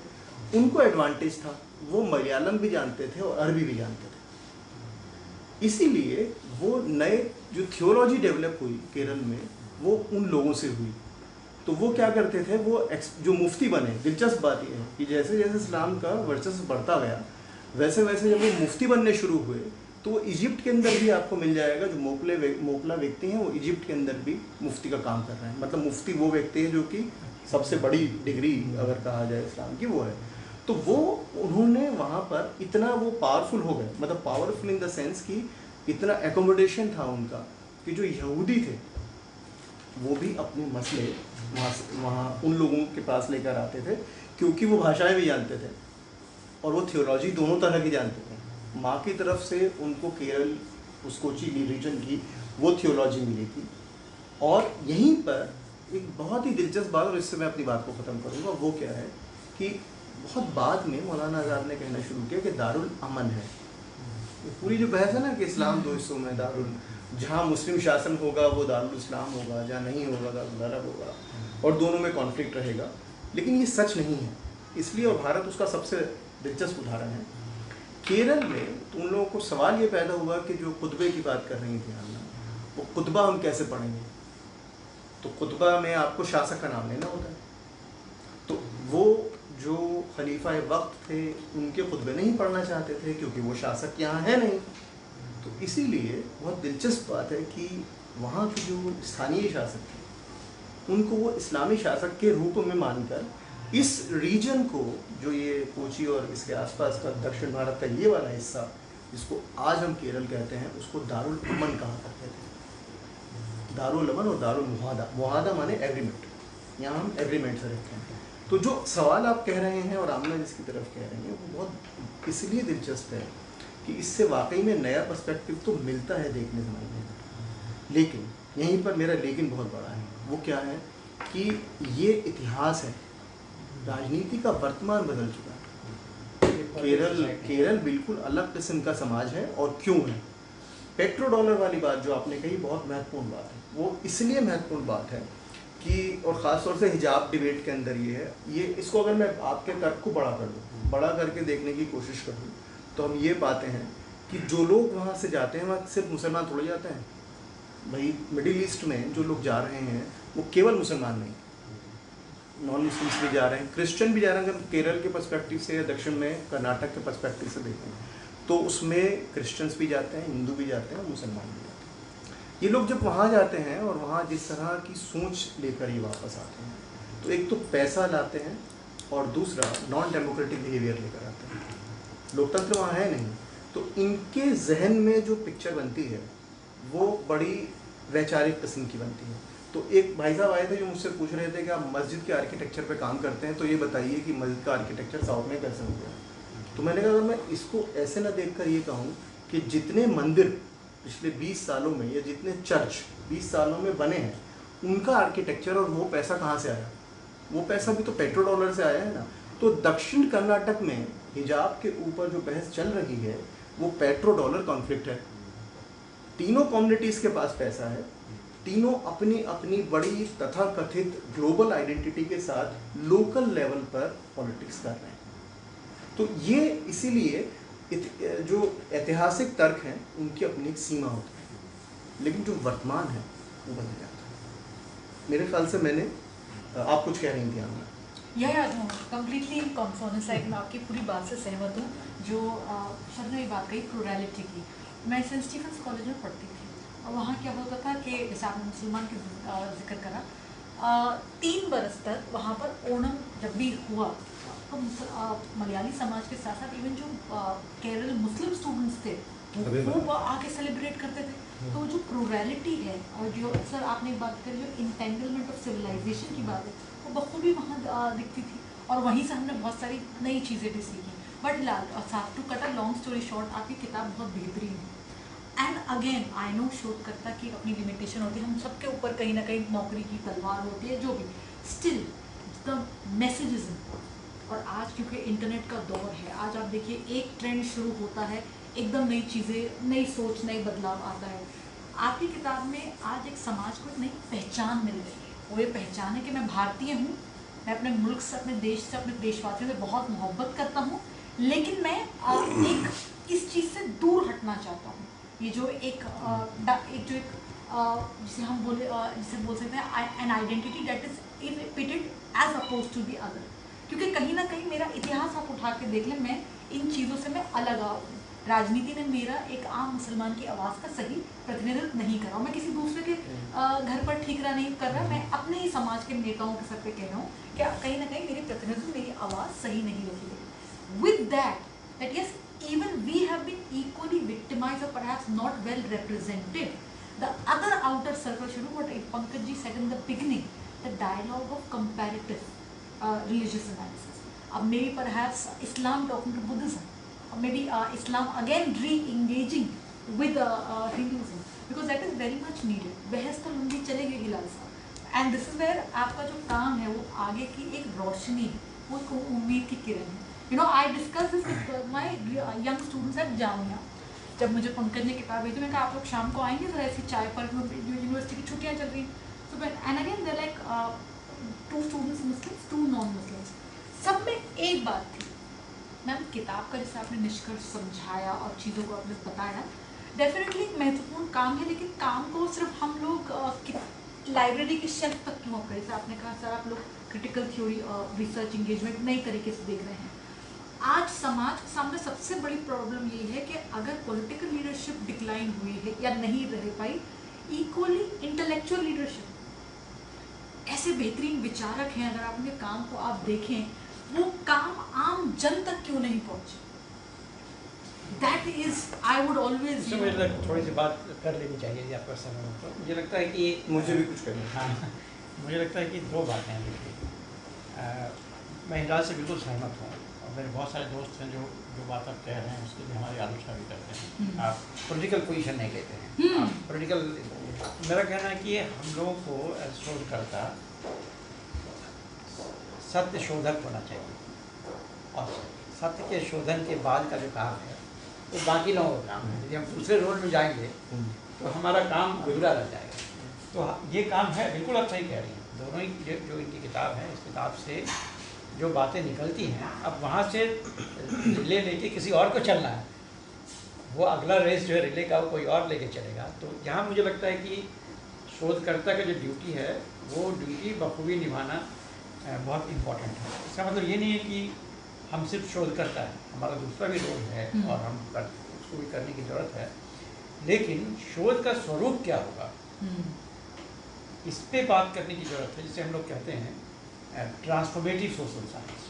उनको एडवांटेज था, वो मलयालम भी जानते थे और अरबी भी जानते थे। इसीलिए वो नए जो थियोलॉजी डेवलप हुई केरल में वो उन लोगों से हुई। तो वो क्या करते थे, वो जो मुफ्ती बने, दिलचस्प बात यह है कि जैसे जैसे इस्लाम का वर्चस्व बढ़ता गया वैसे वैसे जब वो मुफ्ती बनने शुरू हुए तो वो इजिप्ट के अंदर भी आपको मिल जाएगा। जो मोकला व्यक्ति हैं वो इजिप्ट के अंदर भी मुफ्ती का काम कर रहे हैं। मतलब मुफ्ती वो व्यक्ति है जो कि सबसे बड़ी डिग्री अगर कहा जाए इस्लाम की वो है। तो वो उन्होंने वहाँ पर इतना वो पावरफुल हो गए, मतलब पावरफुल इन द सेंस कि इतना एकोमोडेशन था उनका कि जो यहूदी थे वो भी अपने मसले वहाँ उन लोगों के पास लेकर आते थे, क्योंकि वो भाषाएं भी जानते थे और वो थियोलॉजी दोनों तरह की जानते थे। माँ की तरफ से उनको केरल उस कोची रीजन की वो थियोलॉजी मिली थी। और यहीं पर एक बहुत ही दिलचस्प बात, और इससे मैं अपनी बात को ख़त्म करूँगा, वो क्या है कि बहुत बाद में मौलाना आज़ाद ने कहना शुरू किया कि दारुल अमन है। पूरी जो बहस है ना कि इस्लाम 2 हिस्सों में, दारुल, जहाँ मुस्लिम शासन होगा वो दारुल इस्लाम होगा, जहाँ नहीं होगा दारुल अरब होगा, और दोनों में कॉन्फ्लिक्ट रहेगा। लेकिन ये सच नहीं है। इसलिए, और भारत उसका सबसे दिलचस्प उदाहरण है। केरल में तो उन लोगों को सवाल ये पैदा हुआ कि जो खुतबे की बात कर रही थी अन्ना, वो खुतबा हम कैसे पढ़ेंगे। तो खुतबा में आपको शासक का नाम लेना होता है। तो वो जो खलीफा वक्त थे उनके खुतबे नहीं पढ़ना चाहते थे क्योंकि वो शासक यहाँ है नहीं। तो इसीलिए बहुत दिलचस्प बात है कि वहाँ के जो स्थानीय शासक थे उनको वो इस्लामी शासक के रूप में मानकर इस रीजन को, जो ये कोची और इसके आसपास का दक्षिण भारत का ये वाला हिस्सा जिसको आज हम केरल कहते हैं, उसको दारुल अमन कहा करते थे। दारुल अमन और दारुल मुहादा, मुहादा माने एग्रीमेंट, यहाँ हम एग्रीमेंट से रखते हैं। तो जो सवाल आप कह रहे हैं और आमना जिसकी तरफ कह रहे हैं वो बहुत इसलिए दिलचस्प है कि इससे वाकई में नया पर्सपेक्टिव तो मिलता है देखने समझने में। लेकिन यहीं पर मेरा लेकिन बहुत बड़ा है, वो क्या है कि ये इतिहास है, राजनीति का वर्तमान बदल चुका है। केरल बिल्कुल अलग किस्म का समाज है। और क्यों है? पेट्रो डॉलर वाली बात जो आपने कही बहुत महत्वपूर्ण बात है। वो इसलिए महत्वपूर्ण बात है कि, और ख़ास तौर से हिजाब डिबेट के अंदर ये है, ये इसको अगर मैं आपके तर्क को बड़ा कर दूँ, बड़ा करके देखने की कोशिश करूँ, तो हम ये पाते हैं कि जो लोग वहाँ से जाते हैं वहाँ सिर्फ मुसलमान थोड़े जाते हैं भाई। मिडिल ईस्ट में जो लोग जा रहे हैं वो केवल मुसलमान नहीं, नॉन मुस्लिम्स भी जा रहे हैं, क्रिश्चियन भी जा रहे हैं। अगर केरल के पर्सपेक्टिव से या दक्षिण में कर्नाटक के पर्सपेक्टिव से देखें तो उसमें क्रिश्चियंस भी जाते हैं, हिंदू भी जाते हैं और मुसलमान भी जाते हैं। ये लोग जब वहाँ जाते हैं और वहाँ जिस तरह की सोच लेकर ये वापस आते हैं, तो एक तो पैसा लाते हैं और दूसरा नॉन डेमोक्रेटिक बिहेवियर लेकर आते हैं। लोकतंत्र वहाँ है नहीं, तो इनके जहन में जो पिक्चर बनती है वो बड़ी वैचारिक किस्म की बनती है। तो एक भाई साहब आए थे जो मुझसे पूछ रहे थे कि आप मस्जिद के आर्किटेक्चर पे काम करते हैं, तो ये बताइए कि मस्जिद का आर्किटेक्चर साउथ में कैसे हो गया। तो मैंने कहा अगर मैं इसको ऐसे ना देखकर ये कहूँ कि जितने मंदिर पिछले 20 सालों में या जितने चर्च 20 सालों में बने हैं, उनका आर्किटेक्चर और वो पैसा कहाँ से आया? वो पैसा भी तो पेट्रो डॉलर से आया है ना। तो दक्षिण कर्नाटक में हिजाब के ऊपर जो बहस चल रही है वो पेट्रो डॉलर कॉन्फ्लिक्ट है। तीनों कम्युनिटीज़ के पास पैसा है, तीनों अपनी अपनी बड़ी तथाकथित ग्लोबल आइडेंटिटी के साथ लोकल लेवल पर पॉलिटिक्स कर रहे हैं। तो ये इसीलिए जो ऐतिहासिक तर्क हैं उनकी अपनी एक सीमा होती है, लेकिन जो वर्तमान है वो बदल जाता है। मेरे ख्याल से मैंने, आप कुछ कह रही थी आमना? कम्प्लीटली इन कॉन्फर्मेंस, लाइक मैं आपकी पूरी बात से सहमत हूँ। जो सर ने ये बात कही प्लुरैलिटी की, मैं सेंट स्टीफेंस कॉलेज में पढ़ती थी और वहाँ क्या होता था कि जैसे आपने मुसलमान के जिक्र करा, 3 बरस तक वहाँ पर ओणम जब भी हुआ तो मलयाली समाज के साथ साथ इवन जो केरल मुस्लिम स्टूडेंट्स थे वो आके सेलिब्रेट करते थे। तो जो प्लुरैलिटी है और जो सर आपने एक बात करी, जो इंटेंगलमेंट ऑफ सिविलाइजेशन की बात है, वो बखूबी वहाँ दिखती थी और वहीं से हमने बहुत सारी नई चीज़ें भी सीखी। But to cut a long story short, आपकी किताब बहुत बेहतरीन है। एंड अगेन आई नो शोधकर्ता की अपनी लिमिटेशन होती है, हम सबके ऊपर कहीं ना कहीं नौकरी की तलवार होती है, जो भी, still the message is important. और आज क्योंकि इंटरनेट का दौर है, आज आप देखिए एक ट्रेंड शुरू होता है, एकदम नई चीज़ें, नई सोच, नई बदलाव आता है। आपकी किताब में आज एक समाज को एक नई पहचान मिल रही है। वो ये पहचान है कि मैं भारतीय हूँ, मैं अपने मुल्क से, अपने देश से, अपने देशवासियों से बहुत मोहब्बत करता हूँ, लेकिन मैं एक इस चीज़ से दूर हटना चाहता हूँ। ये जो जिसे हम जिसे बोल सकते हैं an identity that is repeated as opposed to the other. क्योंकि कहीं ना कहीं मेरा इतिहास आप उठा के देख लें, मैं इन चीज़ों से मैं अलग हूँ। राजनीति ने मेरा एक आम मुसलमान की आवाज़ का सही प्रतिनिधित्व नहीं करा। मैं किसी दूसरे के घर पर ठीकरा नहीं कर रहा, मैं अपने ही समाज के नेताओं के सर पे कह रहा हूँ कि कहीं ना कहीं मेरी प्रतिनिधित्व, मेरी आवाज़ सही नहीं रखी गई। With that yes, even we have been equally victimized or perhaps not well represented. The other outer circle, you know what Pankaj ji said in the beginning, the dialogue of comparative religious analysis. Maybe perhaps Islam talking to Buddhism, or maybe Islam again re-engaging with Hinduism, because that is very much needed. बहस तो लंबी चलेगी हिलाल साहब, and this is where आपका जो काम है वो आगे की एक रोशनी, वो एक उम्मीद की किरण है। You know, I discuss this with my young students at Jamia. जब मुझे पंकज ने किताब भेजी, मैंने कहा आप लोग शाम को आएंगे जरा ऐसी चाय पर, जो यूनिवर्सिटी की छुट्टियाँ चल रही हैं। So and again they're like 2 students Muslims, 2 non-Muslims। सब में एक बात थी, मैम किताब का जैसे आपने निष्कर्ष समझाया और चीज़ों को आपने बताया, डेफिनेटली एक महत्वपूर्ण काम है, लेकिन काम को सिर्फ हम लोग लाइब्रेरी की शेल्फ तक क्यों करें। जैसे आपने कहा सर आप लोग क्रिटिकल थ्योरी और रिसर्च इंगेजमेंट नई तरीके से देख रहे हैं। आज समाज के सामने सबसे बड़ी प्रॉब्लम ये है कि अगर पॉलिटिकल लीडरशिप डिक्लाइन हुई है या नहीं रह पाई, इक्वली इंटेलेक्चुअल लीडरशिप, ऐसे बेहतरीन विचारक हैं, अगर आप उनके काम को आप देखें, वो काम आम जन तक क्यों नहीं पहुंचे? That is I would always मुझे थोड़ी सी बात कर लेनी चाहिए यदि आपका समय हो तो। मुझे लगता है कि मुझे भी कुछ करना है। हाँ, मुझे लगता है कि दो बातें हैं। देखिए, मैं हिंदाज से बिल्कुल सहमत हूँ और मेरे बहुत सारे दोस्त हैं जो बात आप कह रहे हैं उसके लिए हमारी आलोचना भी करते हैं। आप पॉलिटिकल पोजीशन नहीं लेते हैं, आप पॉलिटिकल। मेरा कहना है कि हम लोगों को शोधकर्ता सत्य शोधक होना चाहिए और सत्य के शोधन के बाद का जो काम है वो बाकी लोगों का काम है। यदि हम दूसरे रोल में जाएंगे तो हमारा काम अधूरा रह जाएगा। तो ये काम है, बिल्कुल आप सही कह रही हैं। दोनों ही जो इनकी किताब है, इस किताब से जो बातें निकलती हैं, अब वहाँ से रिले लेके किसी और को चलना है, वो अगला रेस जो है रिले का वो कोई और लेके चलेगा। तो यहाँ मुझे लगता है कि शोधकर्ता का जो ड्यूटी है वो ड्यूटी बखूबी निभाना बहुत इम्पोर्टेंट है। इसका मतलब ये नहीं है कि हम सिर्फ शोधकर्ता है, हमारा दूसरा भी रोल है और हम उसको भी करने की ज़रूरत है। लेकिन शोध का स्वरूप क्या होगा, इस पे बात करने की ज़रूरत है, जिसे हम लोग कहते हैं ट्रांसफॉर्मेटिव सोशल साइंस।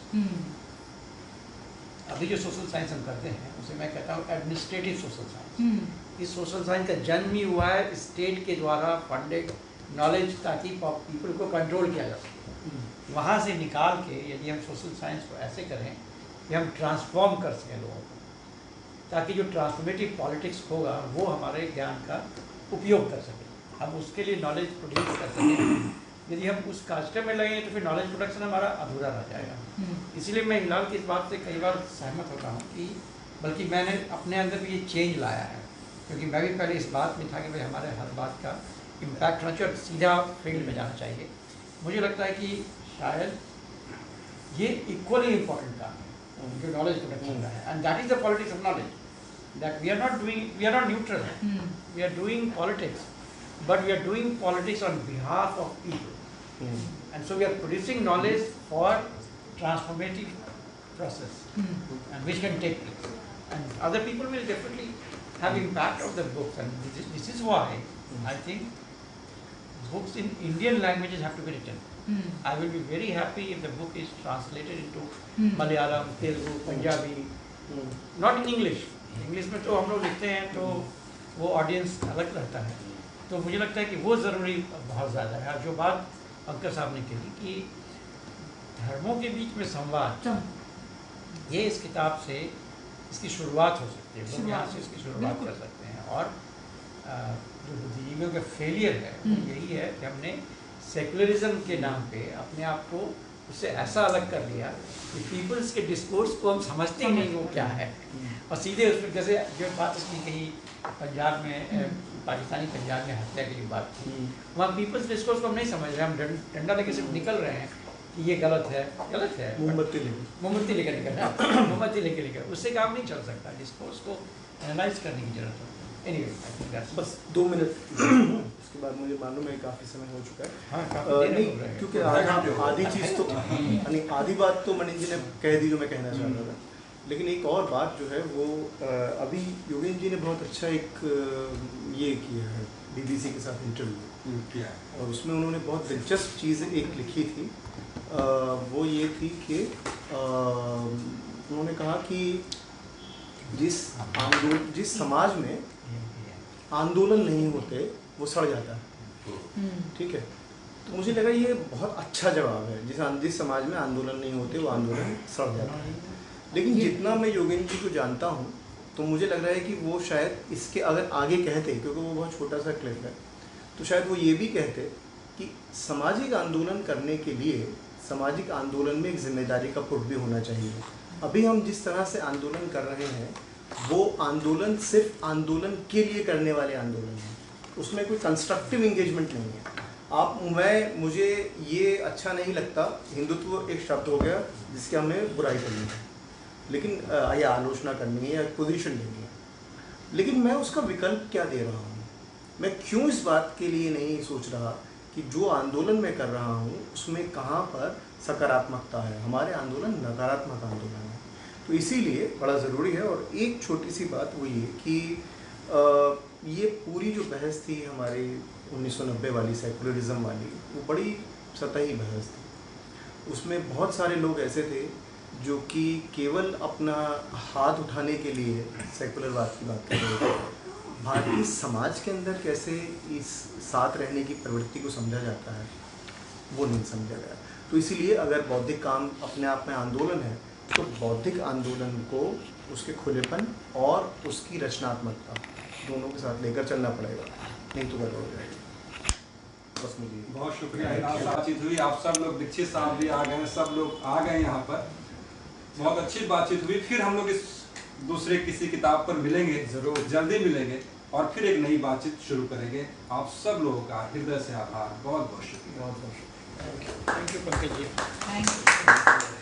अभी जो सोशल साइंस हम करते हैं उसे मैं कहता हूँ एडमिनिस्ट्रेटिव सोशल साइंस। इस सोशल साइंस का जन्म ही हुआ है स्टेट के द्वारा फंडेड नॉलेज, ताकि पीपल को कंट्रोल किया जा सके। वहाँ से निकाल के यदि हम सोशल साइंस को ऐसे करें कि हम ट्रांसफॉर्म कर सकें लोगों को, ताकि जो ट्रांसफॉर्मेटिव पॉलिटिक्स होगा वो हमारे ज्ञान का उपयोग कर सके, हम उसके लिए नॉलेज प्रोड्यूस कर सकें। यदि हम उस कास्टे में लगेंगे तो फिर नॉलेज प्रोडक्शन हमारा अधूरा रह जाएगा। इसीलिए मैं हिलाल की इस बात से कई बार सहमत होता हूँ कि बल्कि मैंने अपने अंदर भी ये चेंज लाया है, क्योंकि मैं भी पहले इस बात में था कि भाई हमारे हर बात का इम्पैक्ट होना चाहिए और सीधा फील्ड में जाना चाहिए। मुझे लगता है कि शायद ये इक्वली इम्पोर्टेंट काम है जो नॉलेज प्रोडक्शन का है, and that is the politics of knowledge, that we are not neutral, we are doing politics, but we are doing politics on behalf of people, and so we are producing knowledge for transformative process, and which can take place, and other people will definitely have impact of the books, and this is why I think books in Indian languages have to be written. I will be very happy if the book is translated into Malayalam, Telugu, Punjabi, not in English. English में तो हम लोग लिखते हैं तो वो ऑडियंस अलग रहता है, तो मुझे लगता है कि वो ज़रूरी बहुत ज़्यादा है। जो बात पंकज साहब ने कही कि धर्मों के बीच में संवाद, ये इस किताब से इसकी शुरुआत हो सकती है, लोग यहाँ से इसकी शुरुआत कर सकते हैं। और जो बुद्धिजीवियों का फेलियर है वो यही है कि हमने सेकुलरिज्म के नाम पे अपने आप को उससे ऐसा अलग कर लिया कि पीपल्स के डिस्कोर्स को हम समझते ही नहीं वो क्या है, और सीधे उसमें जैसे जो बात उसकी कही पंजाब में, पाकिस्तानी पंजाब में हत्या की जो बात थी, वहाँ पीपल्स डिस्कोर्स को हम नहीं समझ रहे, हम डंडा लेके सिर्फ निकल रहे हैं कि ये गलत है, मोमबत्ती लेकर निकल रहे हैं, मोमबत्ती लेके निकल, उससे काम नहीं चल सकता। डिस्कोर्स को एनालाइज करने की जरूरत है। एनीवे बस 2 मिनट उसके बाद मुझे मालूम है काफ़ी समय हो चुका है। हाँ, नहीं, क्योंकि आधी चीज़ तो आधी बात तो मनीष जी ने कह दी जो मैं कहना चाह रहा था, लेकिन एक और बात जो है वो अभी योगेंद्र जी ने बहुत अच्छा एक ये किया है, BBC के साथ इंटरव्यू किया है, और उसमें उन्होंने बहुत दिलचस्प चीज़ एक लिखी थी। वो ये थी कि उन्होंने कहा कि जिस समाज में आंदोलन नहीं होते वो सड़ जाता है, ठीक है। तो मुझे लगा ये बहुत अच्छा जवाब है, जिस समाज में आंदोलन नहीं होते वो आंदोलन सड़ जाता है। लेकिन जितना मैं योगेंद्र जी को जानता हूँ तो मुझे लग रहा है कि वो शायद इसके अगर आगे कहते, क्योंकि वो बहुत छोटा सा क्लिप है, तो शायद वो ये भी कहते कि सामाजिक आंदोलन करने के लिए सामाजिक आंदोलन में एक जिम्मेदारी का पुट भी होना चाहिए। अभी हम जिस तरह से आंदोलन कर रहे हैं वो आंदोलन सिर्फ आंदोलन के लिए करने वाले आंदोलन हैं, उसमें कोई कंस्ट्रक्टिव इंगेजमेंट नहीं है। मुझे ये अच्छा नहीं लगता, हिंदुत्व एक शब्द हो गया जिसके हमें बुराई करनी है, लेकिन या आलोचना करनी है या पोजीशन लेनी है, लेकिन मैं उसका विकल्प क्या दे रहा हूँ? मैं क्यों इस बात के लिए नहीं सोच रहा कि जो आंदोलन मैं कर रहा हूँ उसमें कहाँ पर सकारात्मकता है, हमारे आंदोलन नकारात्मक आंदोलन है। तो इसीलिए बड़ा ज़रूरी है। और एक छोटी सी बात वो ये कि ये पूरी जो बहस थी हमारी 1990 वाली सेकुलरिज्म वाली, वो बड़ी सतही बहस थी। उसमें बहुत सारे लोग ऐसे थे जो कि केवल अपना हाथ उठाने के लिए सेकुलरवाद की बात कर रहे थे। भारतीय समाज के अंदर कैसे इस साथ रहने की प्रवृत्ति को समझा जाता है वो नहीं समझा गया। तो इसीलिए अगर बौद्धिक काम अपने आप में आंदोलन है तो बौद्धिक आंदोलन को उसके खुलेपन और उसकी रचनात्मकता दोनों के साथ लेकर चलना पड़ेगा, नहीं तो गड़बड़ हो जाएगी। बस मुझे बहुत शुक्रिया, बातचीत हुई, आप सब लोग, दीक्षित साहब भी आ गए, सब लोग आ गए यहाँ पर, बहुत अच्छी बातचीत हुई। फिर हम लोग इस दूसरे किसी किताब पर मिलेंगे, जरूर जल्दी मिलेंगे और फिर एक नई बातचीत शुरू करेंगे। आप सब लोगों का हृदय से आभार, बहुत बहुत शुक्रिया। बहुत बहुत thank you Pankaj ji. Thank you.